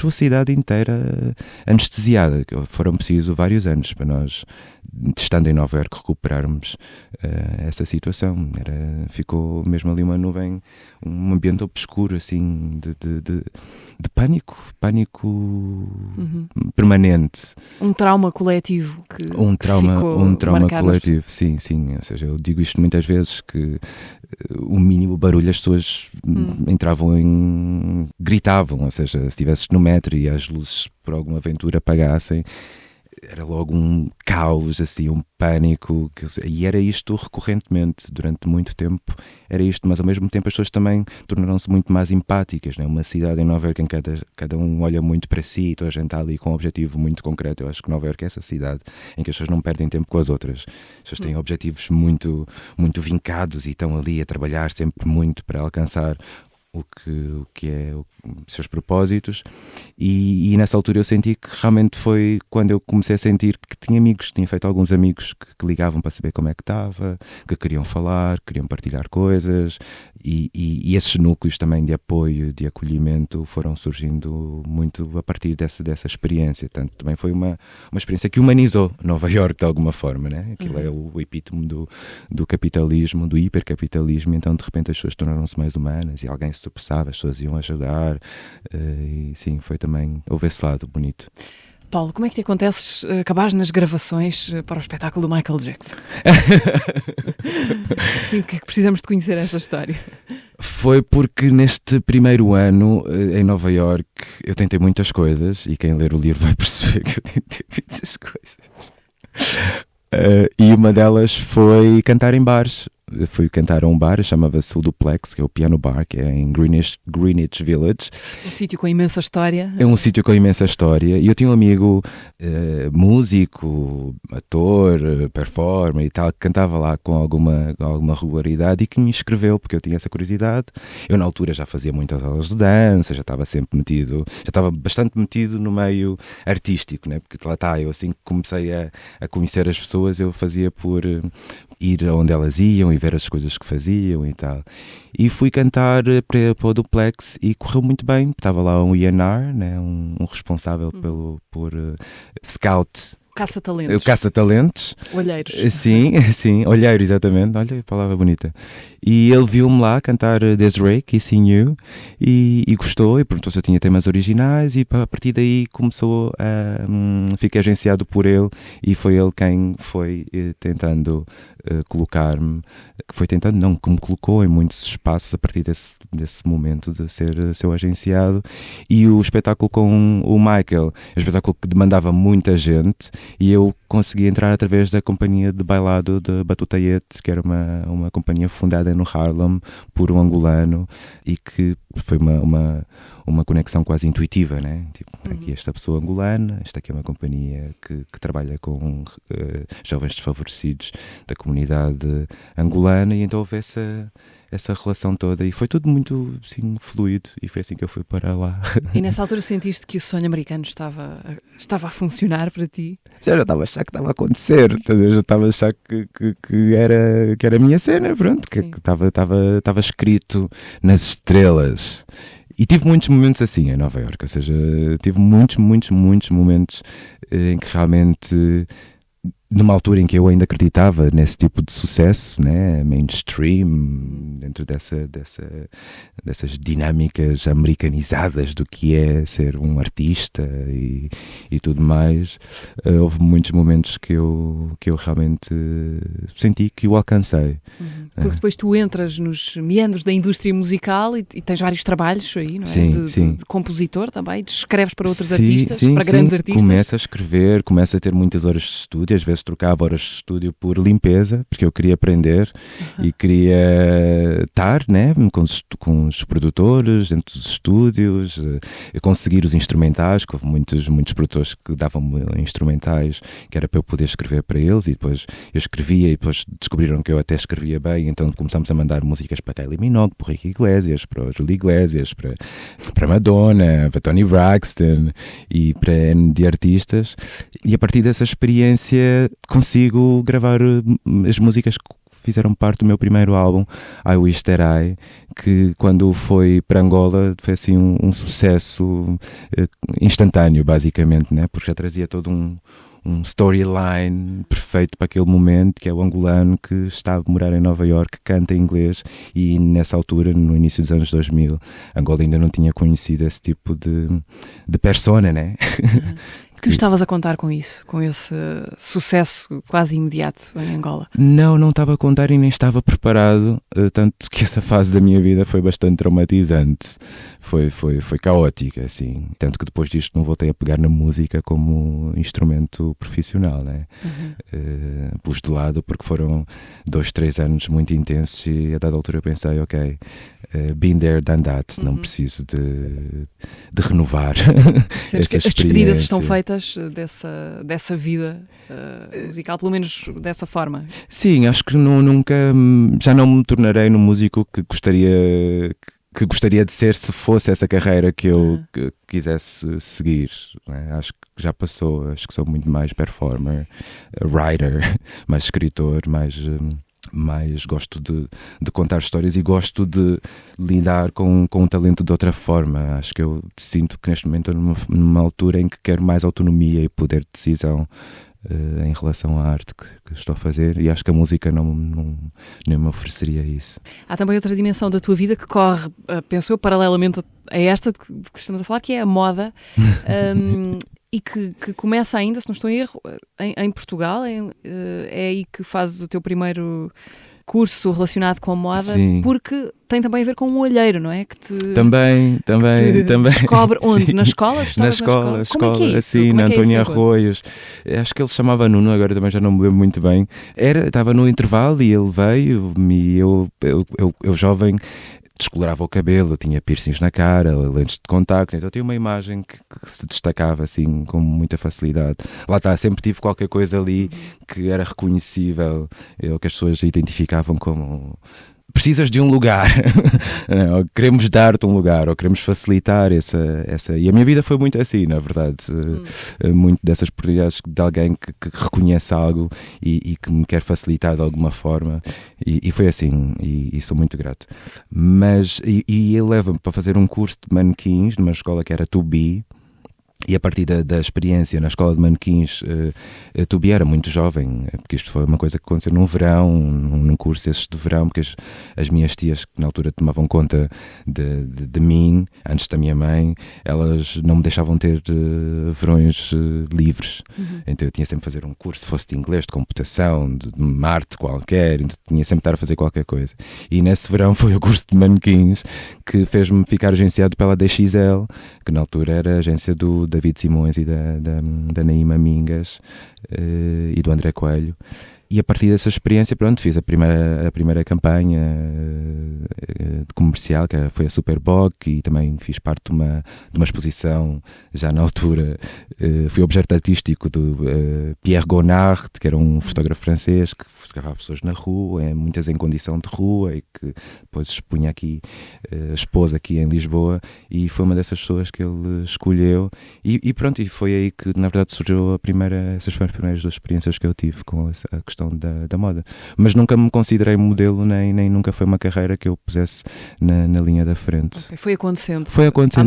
Speaker 3: a cidade inteira anestesiada. Foram precisos vários anos para nós, estando em Nova Iorque, recuperarmos essa situação. Ficou mesmo ali uma nuvem, um ambiente obscuro, assim, de pânico permanente.
Speaker 2: Um trauma coletivo que
Speaker 3: um trauma
Speaker 2: marcado.
Speaker 3: coletivo, sim. Ou seja, eu digo isto muitas vezes, que o mínimo barulho as pessoas gritavam, ou seja, se estivesses no metro e as luzes por alguma aventura apagassem, era logo um caos, assim, um pânico, e era isto recorrentemente, durante muito tempo, era isto, mas ao mesmo tempo as pessoas também tornaram-se muito mais empáticas, né? Uma cidade em Nova Iorque em que cada um olha muito para si, e toda a gente está ali com um objetivo muito concreto. Eu acho que Nova Iorque é essa cidade em que as pessoas não perdem tempo com as outras. As pessoas têm objetivos muito, muito vincados e estão ali a trabalhar sempre muito para alcançar o que é os seus propósitos, e nessa altura eu senti que realmente foi quando eu comecei a sentir que tinha feito alguns amigos que ligavam para saber como é que estava, que queriam falar, queriam partilhar coisas, e esses núcleos também de apoio, de acolhimento, foram surgindo muito a partir dessa experiência. Tanto também foi uma experiência que humanizou Nova Iorque de alguma forma, né? Aquilo é o epítome do capitalismo, do hipercapitalismo. Então de repente as pessoas tornaram-se mais humanas e alguém se tropeçava, as pessoas iam ajudar, e sim, foi também, houve esse lado bonito.
Speaker 2: Paulo, como é que te acontece acabares nas gravações para o espetáculo do Michael Jackson? Sinto que precisamos de conhecer essa história.
Speaker 3: Foi porque neste primeiro ano em Nova Iorque eu tentei muitas coisas, e quem ler o livro vai perceber que eu tentei muitas coisas. E uma delas foi cantar em bares. Fui cantar a um bar, chamava-se o Duplex, que é o Piano Bar, que é em Greenwich Village.
Speaker 2: Um sítio com imensa história.
Speaker 3: É um sítio com imensa história. E eu tinha um amigo músico, ator, performer e tal, que cantava lá com alguma regularidade e que me inscreveu, porque eu tinha essa curiosidade. Eu na altura já fazia muitas aulas de dança, já estava bastante metido no meio artístico, né? Porque lá está, eu assim que comecei a conhecer as pessoas, eu fazia por ir onde elas iam e ver as coisas que faziam e tal. E fui cantar para o Duplex e correu muito bem. Estava lá um E&R, né, um responsável por scout
Speaker 2: caça-talentos.
Speaker 3: O caça-talentos.
Speaker 2: Olheiros.
Speaker 3: Sim, olheiro, exatamente. Olha, palavra bonita. E ele viu-me lá cantar Desiree, Kissing You, e gostou, e perguntou se eu tinha temas originais, e a partir daí começou a... fiquei agenciado por ele, e foi ele quem foi tentando colocar-me, que me colocou em muitos espaços a partir desse momento de ser seu agenciado. E o espetáculo com o Michael, um espetáculo que demandava muita gente, e eu consegui entrar através da companhia de bailado de Batutayete, que era uma companhia fundada no Harlem por um angolano, e que foi uma conexão quase intuitiva, né? Tipo, aqui esta pessoa angolana, esta aqui é uma companhia que trabalha com jovens desfavorecidos da comunidade angolana, e então houve essa relação toda, e foi tudo muito assim, fluido, e foi assim que eu fui para lá.
Speaker 2: E nessa altura sentiste que o sonho americano estava a funcionar para ti?
Speaker 3: Já estava a achar que estava a acontecer, já estava a achar que era a minha cena, pronto, que estava escrito nas estrelas. E tive muitos momentos assim em Nova Iorque, ou seja, tive muitos momentos em que realmente, numa altura em que eu ainda acreditava nesse tipo de sucesso, né, mainstream, dentro dessas dinâmicas americanizadas do que é ser um artista e tudo mais, houve muitos momentos que eu realmente senti que o alcancei.
Speaker 2: Porque depois tu entras nos meandros da indústria musical e tens vários trabalhos aí, não é?
Speaker 3: Sim.
Speaker 2: De compositor também, escreves para outros artistas, para grandes artistas.
Speaker 3: Começa a escrever, começa a ter muitas horas de estúdio, às vezes trocava horas de estúdio por limpeza, porque eu queria aprender e queria estar, né, com os produtores dentro dos estúdios, conseguir os instrumentais, que houve muitos produtores que davam-me instrumentais que era para eu poder escrever para eles, e depois eu escrevia, e depois descobriram que eu até escrevia bem, então começámos a mandar músicas para Kylie Minogue, para o Ricky Iglesias, para o Julio Iglesias, para Madonna, para Toni Braxton e para N de artistas, e a partir dessa experiência consigo gravar as músicas que fizeram parte do meu primeiro álbum, I Wish That I, que quando foi para Angola foi assim um sucesso instantâneo, basicamente, né? Porque já trazia todo um storyline perfeito para aquele momento, que é o angolano que está a morar em Nova Iorque, canta em inglês, e nessa altura, no início dos anos 2000, Angola ainda não tinha conhecido esse tipo de persona, né?
Speaker 2: Tu estavas a contar com isso, com esse sucesso quase imediato em Angola?
Speaker 3: Não estava a contar e nem estava preparado, tanto que essa fase da minha vida foi bastante traumatizante, foi caótica, assim, tanto que depois disto não voltei a pegar na música como instrumento profissional, né? Pus de lado porque foram 2-3 anos muito intensos, e a dada altura eu pensei, ok, been there, done that, não preciso de renovar essa experiência.
Speaker 2: As despedidas estão feitas dessa vida musical, pelo menos dessa forma.
Speaker 3: Sim, acho que já não me tornarei no músico que gostaria de ser se fosse essa carreira que eu quisesse seguir, né? Acho que já passou, acho que sou muito mais performer, writer, mais escritor, mais gosto de contar histórias, e gosto de lidar com o talento de outra forma. Acho que eu sinto que neste momento estou numa altura em que quero mais autonomia e poder de decisão em relação à arte que estou a fazer, e acho que a música nem me ofereceria isso.
Speaker 2: Há também outra dimensão da tua vida que corre, penso eu, paralelamente a esta de que estamos a falar, que é a moda. E que começa ainda, se não estou em erro, em Portugal. É aí que fazes o teu primeiro curso relacionado com moda. Sim. Porque tem também a ver com um olheiro, não é? Que
Speaker 3: Também.
Speaker 2: Descobre onde?
Speaker 3: Sim.
Speaker 2: Na escola?
Speaker 3: Na escola.
Speaker 2: Como é que é isso?
Speaker 3: Assim, na Antônia Arroios. Acho que ele se chamava Nuno, agora também já não me lembro muito bem. Estava no intervalo e ele veio, e eu jovem, descolorava o cabelo, eu tinha piercings na cara, lentes de contacto, então eu tinha uma imagem que se destacava assim com muita facilidade. Lá está, sempre tive qualquer coisa ali que era reconhecível, que as pessoas identificavam como: precisas de um lugar, ou queremos dar-te um lugar, ou queremos facilitar essa... E a minha vida foi muito assim, na verdade, muito dessas oportunidades de alguém que reconhece algo e que me quer facilitar de alguma forma, e foi assim, e sou muito grato. Mas, e ele leva-me para fazer um curso de manequins numa escola que era To Be, E a partir da experiência na escola de manequins, Tubi era muito jovem, porque isto foi uma coisa que aconteceu num verão, num curso esses de verão, porque as minhas tias, que na altura tomavam conta de mim, antes da minha mãe, elas não me deixavam ter verões livres. Então eu tinha sempre de fazer um curso, fosse de inglês, de computação, de uma arte qualquer, então tinha sempre de estar a fazer qualquer coisa. E nesse verão foi o curso de manequins que fez-me ficar agenciado pela DXL, que na altura era a agência do David Simões e da Naíma Mingas e do André Coelho. E a partir dessa experiência, pronto, fiz a primeira campanha comercial, que foi a Superboc, e também fiz parte de uma exposição, já na altura, fui objeto artístico do Pierre Gonard, que era um fotógrafo francês que fotografava pessoas na rua, muitas em condição de rua, e que depois expunha aqui, expôs aqui em Lisboa, e foi uma dessas pessoas que ele escolheu, e pronto, e foi aí que na verdade surgiu essas foram as primeiras 2 experiências que eu tive com a questão da moda, mas nunca me considerei modelo, nem nunca foi uma carreira que eu pusesse na linha da frente.
Speaker 2: Okay. Foi acontecendo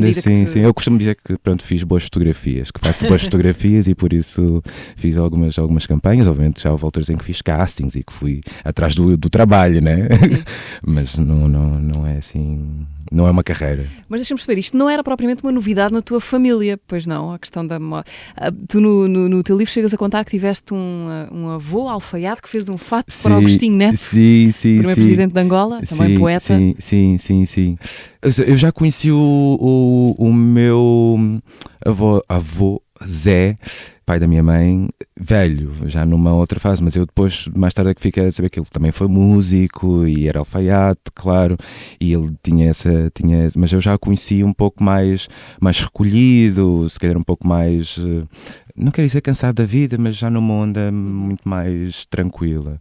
Speaker 3: assim, sim. Eu costumo dizer que pronto, fiz boas fotografias, que faço boas fotografias, e por isso fiz algumas campanhas. Obviamente já houve alturas em que fiz castings e que fui atrás do trabalho, né? Mas não é assim, não é uma carreira.
Speaker 2: Mas deixa-me perceber, isto não era propriamente uma novidade na tua família, pois não, a questão da moda. Tu no teu livro chegas a contar que tiveste um avô alfaiate que fez um fato para o Agostinho Neto, primeiro presidente de Angola, também poeta.
Speaker 3: Sim. Eu já conheci o meu avô Zé, pai da minha mãe, velho, já numa outra fase, mas eu depois, mais tarde, é que fiquei a saber que ele também foi músico e era alfaiate, claro, e ele mas eu já o conheci um pouco mais recolhido, se calhar um pouco mais, não quero dizer cansado da vida, mas já numa onda muito mais tranquila.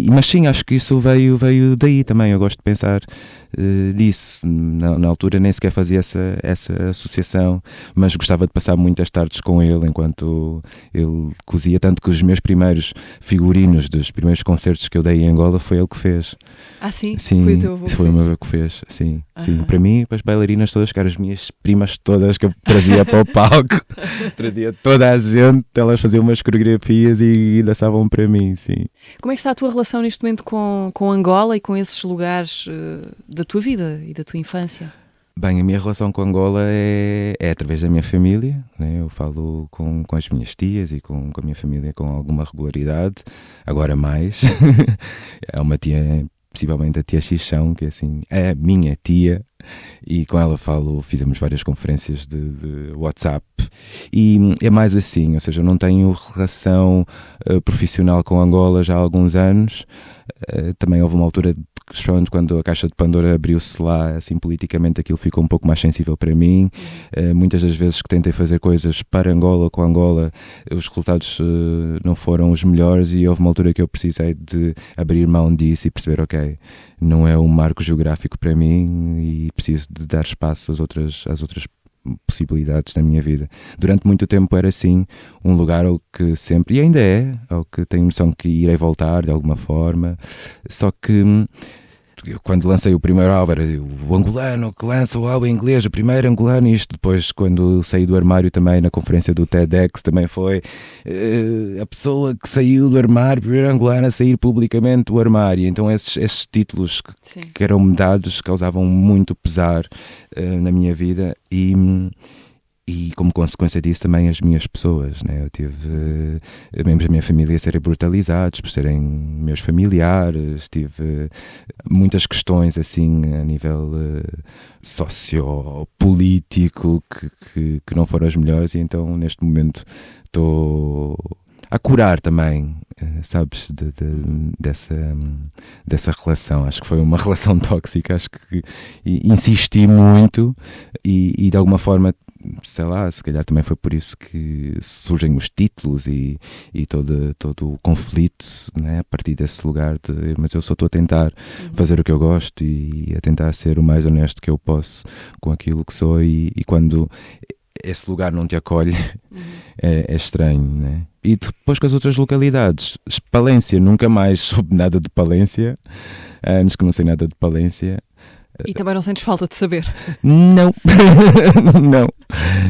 Speaker 3: Mas sim, acho que isso veio daí também. Eu gosto de pensar disso. Na altura nem sequer fazia essa associação, mas gostava de passar muitas tardes com ele enquanto ele cozia, tanto que os meus primeiros figurinos dos primeiros concertos que eu dei em Angola foi ele que fez.
Speaker 2: Ah, sim?
Speaker 3: Sim,
Speaker 2: foi o teu avô
Speaker 3: foi o meu avô que fez, sim. Para mim, para as bailarinas todas, que eram as minhas primas todas que eu trazia para o palco, trazia toda a gente, elas faziam umas coreografias e dançavam para mim, sim.
Speaker 2: Como é que está a tua relação neste momento com Angola e com esses lugares da tua vida e da tua infância?
Speaker 3: Bem, a minha relação com Angola é através da minha família, né? Eu falo com as minhas tias e com a minha família com alguma regularidade, agora mais. É uma tia, possivelmente a tia Xixão, que é assim, a minha tia, e com ela fizemos várias conferências de WhatsApp, e é mais assim, ou seja, eu não tenho relação profissional com Angola já há alguns anos. Também houve uma altura, quando a Caixa de Pandora abriu-se lá, assim, politicamente aquilo ficou um pouco mais sensível para mim. Muitas das vezes que tentei fazer coisas para Angola, com Angola, os resultados não foram os melhores, e houve uma altura que eu precisei de abrir mão disso e perceber, ok, não é um marco geográfico para mim e preciso de dar espaço às outras possibilidades da minha vida. Durante muito tempo era assim um lugar ao que sempre, e ainda é, ao que tenho noção que irei voltar de alguma forma, só que eu, quando lancei o primeiro álbum, era o angolano que lança o álbum em inglês, o primeiro angolano, isto depois, quando saí do armário também na conferência do TEDx, também foi a pessoa que saiu do armário, primeiro angolano a sair publicamente do armário. Então esses títulos que eram-me dados causavam muito pesar na minha vida, e como consequência disso também as minhas pessoas, né? Eu tive membros da minha família a serem brutalizados por serem meus familiares, tive muitas questões assim a nível sociopolítico que não foram as melhores, e então neste momento estou a curar também, sabes, dessa relação. Acho que foi uma relação tóxica, acho que insisti muito e de alguma forma, sei lá, se calhar também foi por isso que surgem os títulos e todo o conflito, né, a partir desse lugar mas eu só estou a tentar fazer o que eu gosto e a tentar ser o mais honesto que eu posso com aquilo que sou, e quando esse lugar não te acolhe, é estranho, né? E depois com as outras localidades, Palência, nunca mais soube nada de Palência, há anos que não sei nada de Palência.
Speaker 2: E também não sentes falta de saber?
Speaker 3: Não,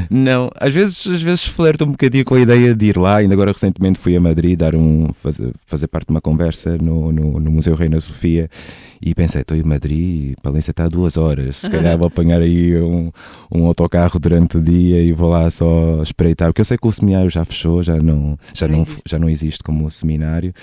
Speaker 3: não. Às vezes flerto um bocadinho com a ideia de ir lá. Ainda agora recentemente fui a Madrid fazer parte de uma conversa no Museu Reina Sofia e pensei, estou em Madrid, Palência está a 2 horas, se calhar vou apanhar aí um autocarro durante o dia e vou lá só espreitar, porque eu sei que o seminário já fechou, já não existe como seminário.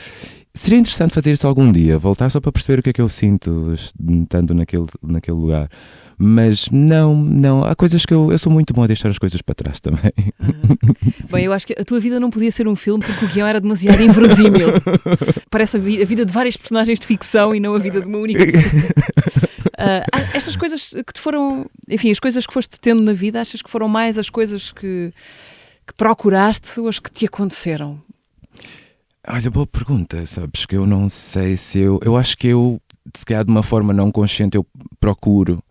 Speaker 3: Seria interessante fazer isso algum dia, voltar só para perceber o que é que eu sinto estando naquele lugar. Mas não, há coisas que eu sou muito bom a deixar as coisas para trás também.
Speaker 2: Bem, eu acho que a tua vida não podia ser um filme porque o guião era demasiado inverosímil. Parece a vida de várias personagens de ficção e não a vida de uma única pessoa. Estas coisas que te foram, enfim, as coisas que foste tendo na vida, achas que foram mais as coisas que procuraste ou as que te aconteceram?
Speaker 3: Olha, boa pergunta, sabes, que eu não sei se eu acho que se calhar de uma forma não consciente eu procuro,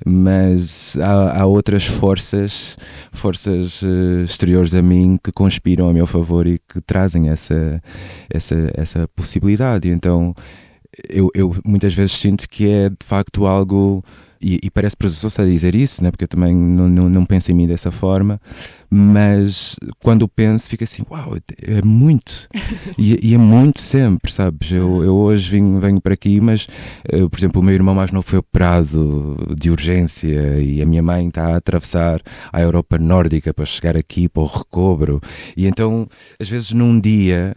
Speaker 3: mas há outras forças exteriores a mim que conspiram a meu favor e que trazem essa possibilidade. Então eu muitas vezes sinto que é de facto algo, e parece presunçoso a dizer isso, né? Porque eu também não penso em mim dessa forma, mas quando penso fico assim, uau, é muito, e é muito sempre, sabes? Eu hoje venho para aqui, mas por exemplo o meu irmão mais novo foi operado de urgência e a minha mãe está a atravessar a Europa nórdica para chegar aqui para o recobro, e então às vezes num dia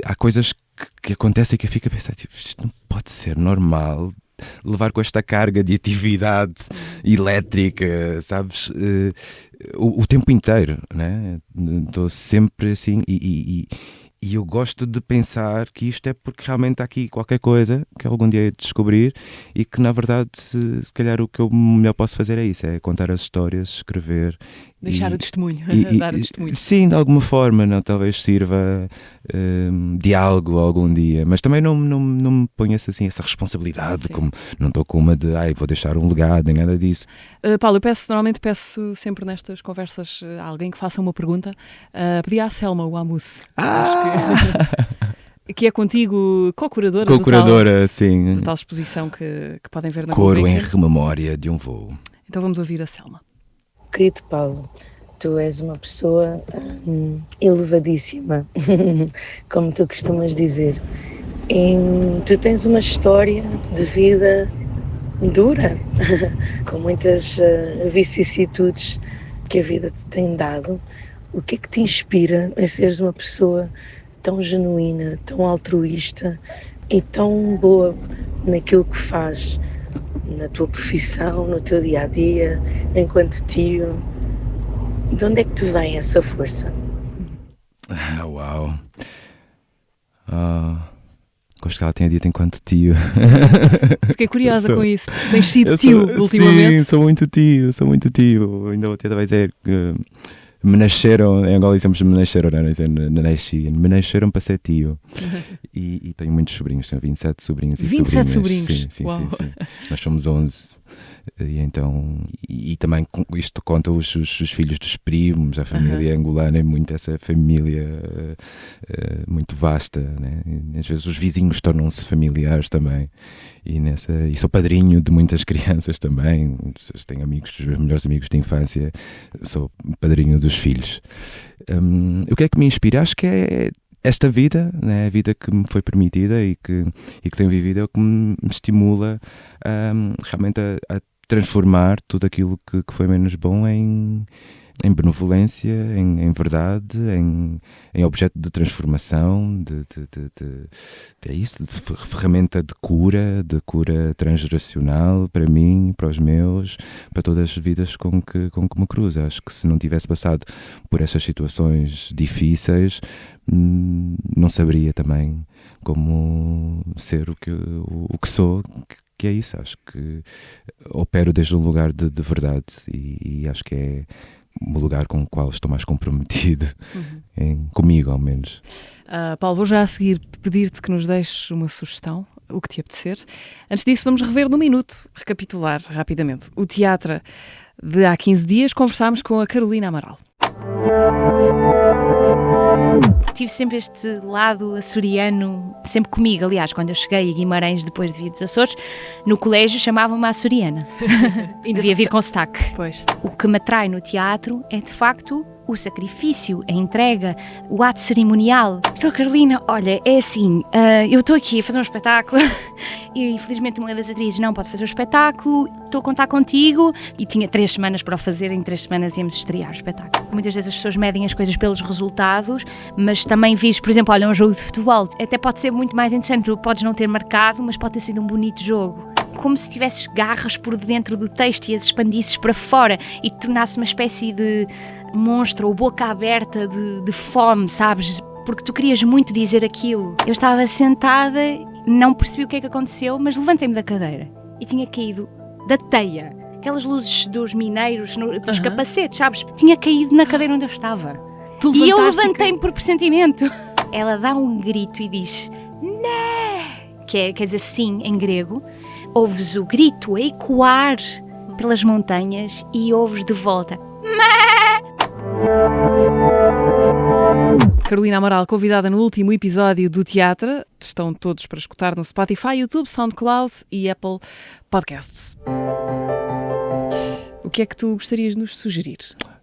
Speaker 3: há coisas que acontecem que eu fico a pensar, tipo, isto não pode ser normal levar com esta carga de atividade elétrica, sabes, o tempo inteiro, né? Estou sempre assim e eu gosto de pensar que isto é porque realmente há aqui qualquer coisa que algum dia hei de descobrir e que na verdade se calhar o que eu melhor posso fazer é isso, é contar as histórias, escrever,
Speaker 2: deixar o testemunho, dar o testemunho.
Speaker 3: Sim, de alguma forma, não, talvez sirva de algo algum dia, mas também não me ponho assim essa responsabilidade, sim, como não estou com uma de vou deixar um legado, nem nada disso.
Speaker 2: Paulo, normalmente peço sempre nestas conversas a alguém que faça uma pergunta. Pedi à Selma o Amus. Que é contigo co-curadora
Speaker 3: sim,
Speaker 2: de tal exposição que podem ver na
Speaker 3: Coro
Speaker 2: Gulbenkian.
Speaker 3: em Rememória de um Voo.
Speaker 2: Então vamos ouvir a Selma.
Speaker 4: Querido Paulo, tu és uma pessoa elevadíssima, como tu costumas dizer. E tu tens uma história de vida dura, com muitas vicissitudes que a vida te tem dado. O que é que te inspira a seres uma pessoa tão genuína, tão altruísta e tão boa naquilo que faz, na tua profissão, no teu dia-a-dia, enquanto tio? De onde é que te vem essa força?
Speaker 3: Uau! Gosto que ela tenha dito enquanto tio.
Speaker 2: Fiquei curiosa com isso. Tens sido tio ultimamente?
Speaker 3: Sim, sou muito tio. Ainda vou tentar dizer que me nasceram, em Angola dizemos me nasceram, não é? Me nasceram para ser tio. E tenho muitos sobrinhos, tenho 27 sobrinhos e
Speaker 2: 27
Speaker 3: sobrinhas.
Speaker 2: sobrinhos?
Speaker 3: Sim. Nós somos 11. E então, e também isto conta os filhos dos primos, a família angolana é muito essa família muito vasta, né? E às vezes os vizinhos tornam-se familiares também, e sou padrinho de muitas crianças também, tenho amigos, dos meus melhores amigos de infância, sou padrinho dos filhos. O que é que me inspira? Acho que é esta vida, né? A vida que me foi permitida e que tenho vivido, é o que me estimula realmente a transformar tudo aquilo que foi menos bom em benevolência, em verdade, em objeto de transformação, é isso, de ferramenta de cura transgeracional para mim, para os meus, para todas as vidas com que me cruzo. Acho que se não tivesse passado por essas situações difíceis, não saberia também como ser o que sou, que é isso. Acho que opero desde um lugar de verdade e acho que é um lugar com o qual estou mais comprometido, comigo ao menos.
Speaker 2: Paulo, vou já a seguir pedir-te que nos deixes uma sugestão, o que te apetecer. Antes disso, vamos rever num minuto, recapitular rapidamente. O teatro de há 15 dias, conversámos com a Carolina Amaral.
Speaker 5: tive sempre este lado açoriano, sempre comigo. Aliás, quando eu cheguei a Guimarães, depois de vir dos Açores, no colégio chamavam-me a açoriana. Devia vir com sotaque.
Speaker 2: Pois.
Speaker 5: O que me atrai no teatro é, de facto, o sacrifício, a entrega, o ato cerimonial. Então, Carolina, olha, é assim, eu estou aqui a fazer um espetáculo e infelizmente uma das atrizes não pode fazer o espetáculo, estou a contar contigo, e tinha 3 semanas para o fazer, em 3 semanas íamos estrear o espetáculo. Muitas vezes as pessoas medem as coisas pelos resultados, mas também vis, por exemplo, olha, um jogo de futebol, até pode ser muito mais interessante, tu podes não ter marcado, mas pode ter sido um bonito jogo. Como se tivesses garras por dentro do texto e as expandisses para fora e te tornasse uma espécie de monstro ou boca aberta de fome, sabes? Porque tu querias muito dizer aquilo. Eu estava sentada, não percebi o que é que aconteceu, mas levantei-me da cadeira e tinha caído da teia. Aquelas luzes dos mineiros, dos capacetes, sabes? Tinha caído na cadeira onde eu estava. E eu levantei-me por pressentimento. Ela dá um grito e diz, né? Quer dizer sim em grego. Ouves o grito a ecoar pelas montanhas e ouves de volta.
Speaker 2: Carolina Amaral, convidada no último episódio do Teatro. Estão todos para escutar no Spotify, YouTube, SoundCloud e Apple Podcasts. O que é que tu gostarias de nos sugerir,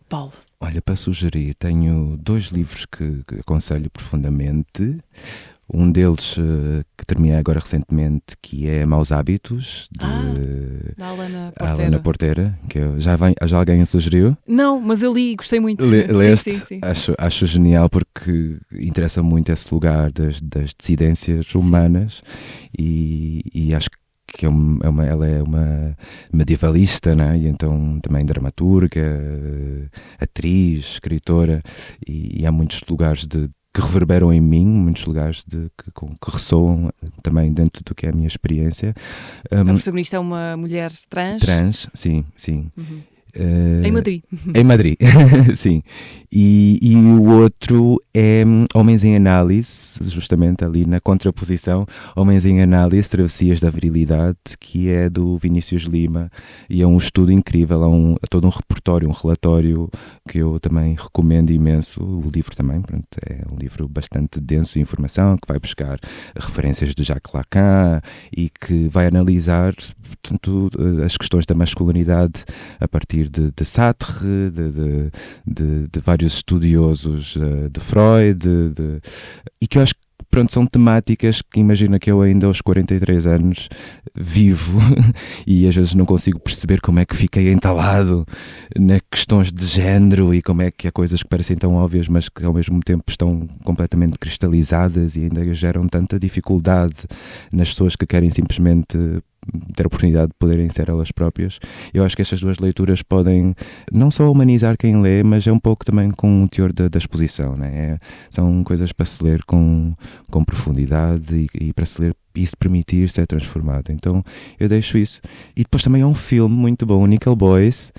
Speaker 2: Paulo?
Speaker 3: Olha, para sugerir, tenho 2 livros que aconselho profundamente. Um deles que terminei agora recentemente, que é Maus Hábitos,
Speaker 2: da
Speaker 3: Alana Portera, que já alguém o sugeriu?
Speaker 2: Não, mas eu li e gostei muito.
Speaker 3: Leste?
Speaker 2: Sim.
Speaker 3: Acho genial porque interessa muito esse lugar das dissidências humanas e acho que ela é uma medievalista, né? E então também dramaturga, atriz, escritora, e há muitos lugares que reverberam em mim, muitos lugares que ressoam também dentro do que é a minha experiência.
Speaker 2: A protagonista é uma mulher trans?
Speaker 3: Trans, sim.
Speaker 2: Uhum. Em Madrid.
Speaker 3: Em Madrid, sim. E o outro é Homens em Análise, justamente ali na contraposição, Homens em Análise, Travessias da Virilidade, que é do Vinícius Lima, e é um estudo incrível, é todo um repertório, um relatório que eu também recomendo imenso. O livro também, pronto, é um livro bastante denso de informação, que vai buscar referências de Jacques Lacan e que vai analisar, portanto, as questões da masculinidade a partir de Sartre, de vários estudiosos de Freud, e que eu acho que pronto, são temáticas que imagina que eu ainda aos 43 anos vivo e às vezes não consigo perceber como é que fiquei entalado nas questões de género e como é que há coisas que parecem tão óbvias mas que ao mesmo tempo estão completamente cristalizadas e ainda geram tanta dificuldade nas pessoas que querem simplesmente ter a oportunidade de poderem ser elas próprias. Eu acho que estas 2 leituras podem não só humanizar quem lê, mas é um pouco também com o teor da exposição, né? São coisas para se ler com profundidade e para se ler e se permitir ser transformado. Então eu deixo isso. E depois também há um filme muito bom, Nickel Boys,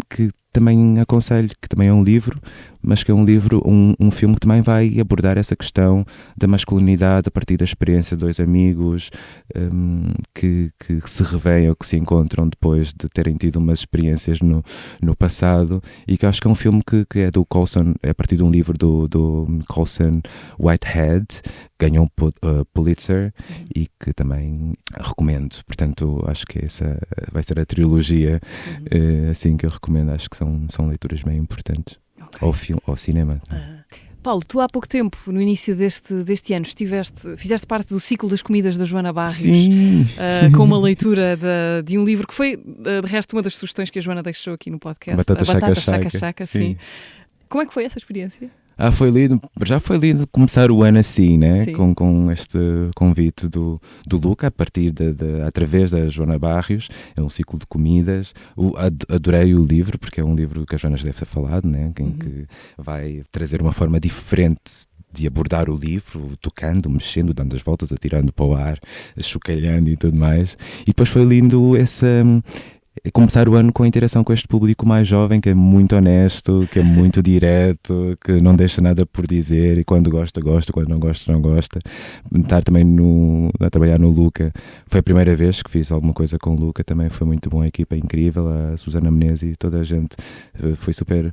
Speaker 3: que também aconselho, que também é um livro, mas que é um filme que também vai abordar essa questão da masculinidade a partir da experiência de 2 amigos que se revêem ou que se encontram depois de terem tido umas experiências no passado, e que eu acho que é um filme que é do Colson, é a partir de um livro do Colson Whitehead, ganhou um Pulitzer, e que também recomendo. Portanto, acho que essa vai ser a trilogia assim que eu recomendo. Acho que são leituras bem importantes. Okay. Ao cinema.
Speaker 2: Paulo, tu há pouco tempo, no início deste ano, fizeste parte do ciclo das comidas da Joana Barrios, com uma leitura de um livro que foi, de resto, uma das sugestões que a Joana deixou aqui no podcast.
Speaker 3: Batata
Speaker 2: Chaca, sim. Como é que foi essa experiência?
Speaker 3: Já foi lindo começar o ano assim, né? Com este convite do Luca, a partir através da Joana Barrios. É um ciclo de comidas. Adorei o livro, porque é um livro que a Joana já deve ter falado, né? Que vai trazer uma forma diferente de abordar o livro, tocando, mexendo, dando as voltas, atirando para o ar, chocalhando e tudo mais. E depois foi lindo começar o ano com a interação com este público mais jovem, que é muito honesto, que é muito direto, que não deixa nada por dizer, e quando gosta, quando não gosta, não gosta. Estar também a trabalhar no Luca, foi a primeira vez que fiz alguma coisa com o Luca, também foi muito bom, a equipa é incrível, a Susana Menezes e toda a gente foi super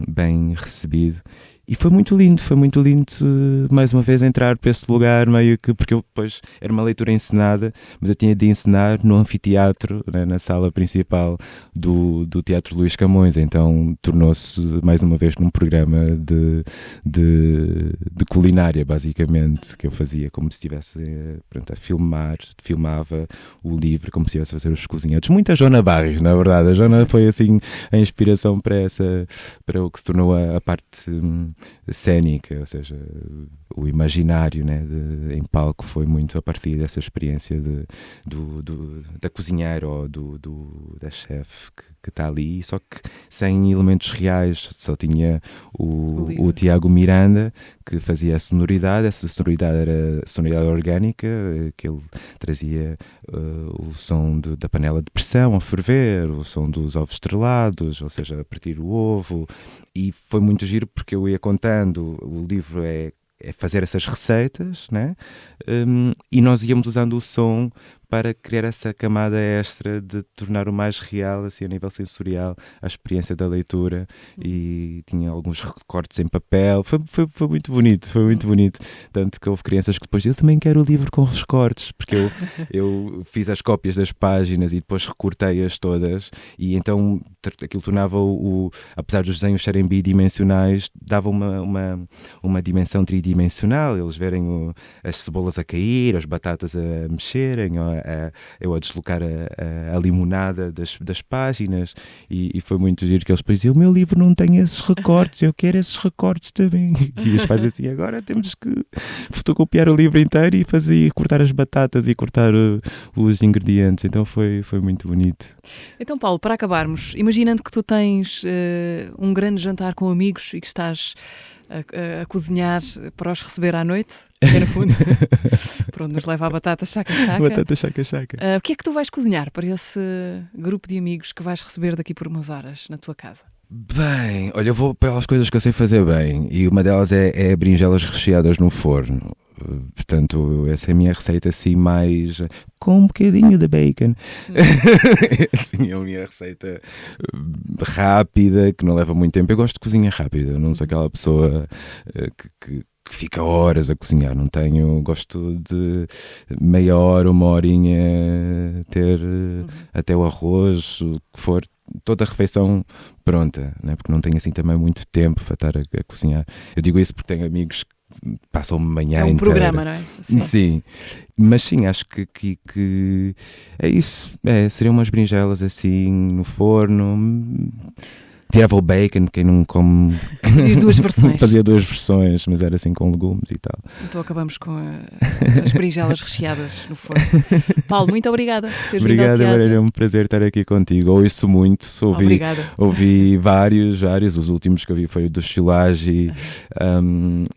Speaker 3: bem recebido. E foi muito lindo mais uma vez entrar para esse lugar, meio que, porque eu depois era uma leitura encenada, mas eu tinha de encenar no anfiteatro, né, na sala principal do Teatro Luís Camões, então tornou-se mais uma vez num programa de culinária, basicamente, que eu fazia como se estivesse a filmava o livro como se estivesse a fazer os cozinhados. Muita Joana Barros, na verdade. A Joana foi assim a inspiração para o que se tornou a parte cénica, ou seja, o imaginário, né, em palco foi muito a partir dessa experiência da cozinheira ou da chefe que está ali, só que sem elementos reais, só tinha o Tiago Miranda que fazia a sonoridade. Essa sonoridade era sonoridade orgânica, que ele trazia o som da panela de pressão a ferver, o som dos ovos estrelados, ou seja, a partir o ovo, e foi muito giro porque eu ia contando, o livro é fazer essas receitas, né? E nós íamos usando o som para criar essa camada extra de tornar o mais real, assim, a nível sensorial, a experiência da leitura, e tinha alguns recortes em papel, foi muito bonito, tanto que houve crianças que depois, eu também quero o livro com os recortes, porque eu fiz as cópias das páginas e depois recortei-as todas, e então aquilo tornava apesar dos desenhos serem bidimensionais, dava uma dimensão tridimensional, eles verem as cebolas a cair, as batatas a mexerem, eu a deslocar a limonada das páginas, e foi muito giro que eles depois diziam, o meu livro não tem esses recortes, eu quero esses recortes também, e os pais assim, agora temos que fotocopiar o livro inteiro e cortar as batatas e cortar os ingredientes, então foi muito bonito.
Speaker 2: Então, Paulo, para acabarmos, imaginando que tu tens um grande jantar com amigos e que estás a cozinhar para os receber à noite, que é no fundo para onde nos leva a batata chaca-chaca.
Speaker 3: Batata chaca-chaca.
Speaker 2: O que é que tu vais cozinhar para esse grupo de amigos que vais receber daqui por umas horas na tua casa?
Speaker 3: Bem, olha, eu vou pelas coisas que eu sei fazer bem, e uma delas é berinjelas recheadas no forno. Portanto, essa é a minha receita assim mais com um bocadinho de bacon. Assim, é a minha receita rápida, que não leva muito tempo. Eu gosto de cozinha rápida, não sou aquela pessoa que fica horas a cozinhar, gosto de meia hora, uma horinha ter até o arroz, o que for, toda a refeição pronta, né? Porque não tenho assim também muito tempo para estar a cozinhar. Eu digo isso porque tenho amigos que passam manhã inteira.
Speaker 2: É um programa, não é?
Speaker 3: Sim. Mas sim, acho que é isso. Seriam umas berinjelas assim no forno. Tirava o bacon, quem não come.
Speaker 2: Fazias duas versões.
Speaker 3: Fazia duas versões, mas era assim com legumes e tal.
Speaker 2: Então acabamos com as berinjelas recheadas no forno. Paulo, muito obrigada por teres vindo ao teatro.
Speaker 3: Obrigada, é um prazer estar aqui contigo. Ouço muito, ouvi vários. Os últimos que eu vi foi o do Chilage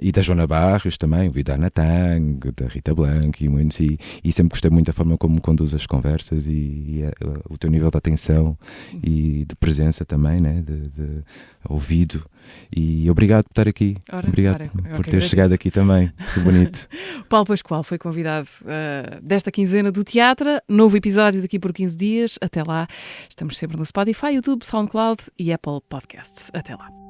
Speaker 3: e da Joana Barros também. Ouvi da Ana Tang, da Rita Blanco e muitos. E sempre gostei muito da forma como conduz as conversas e o teu nível de atenção e de presença também, né? De ouvido, e obrigado por estar aqui. Obrigado por ter chegado aqui também. Que bonito.
Speaker 2: Paulo Pascoal foi convidado desta quinzena do teatro. Novo episódio daqui por 15 dias. Até lá, estamos sempre no Spotify, YouTube, SoundCloud e Apple Podcasts. Até lá.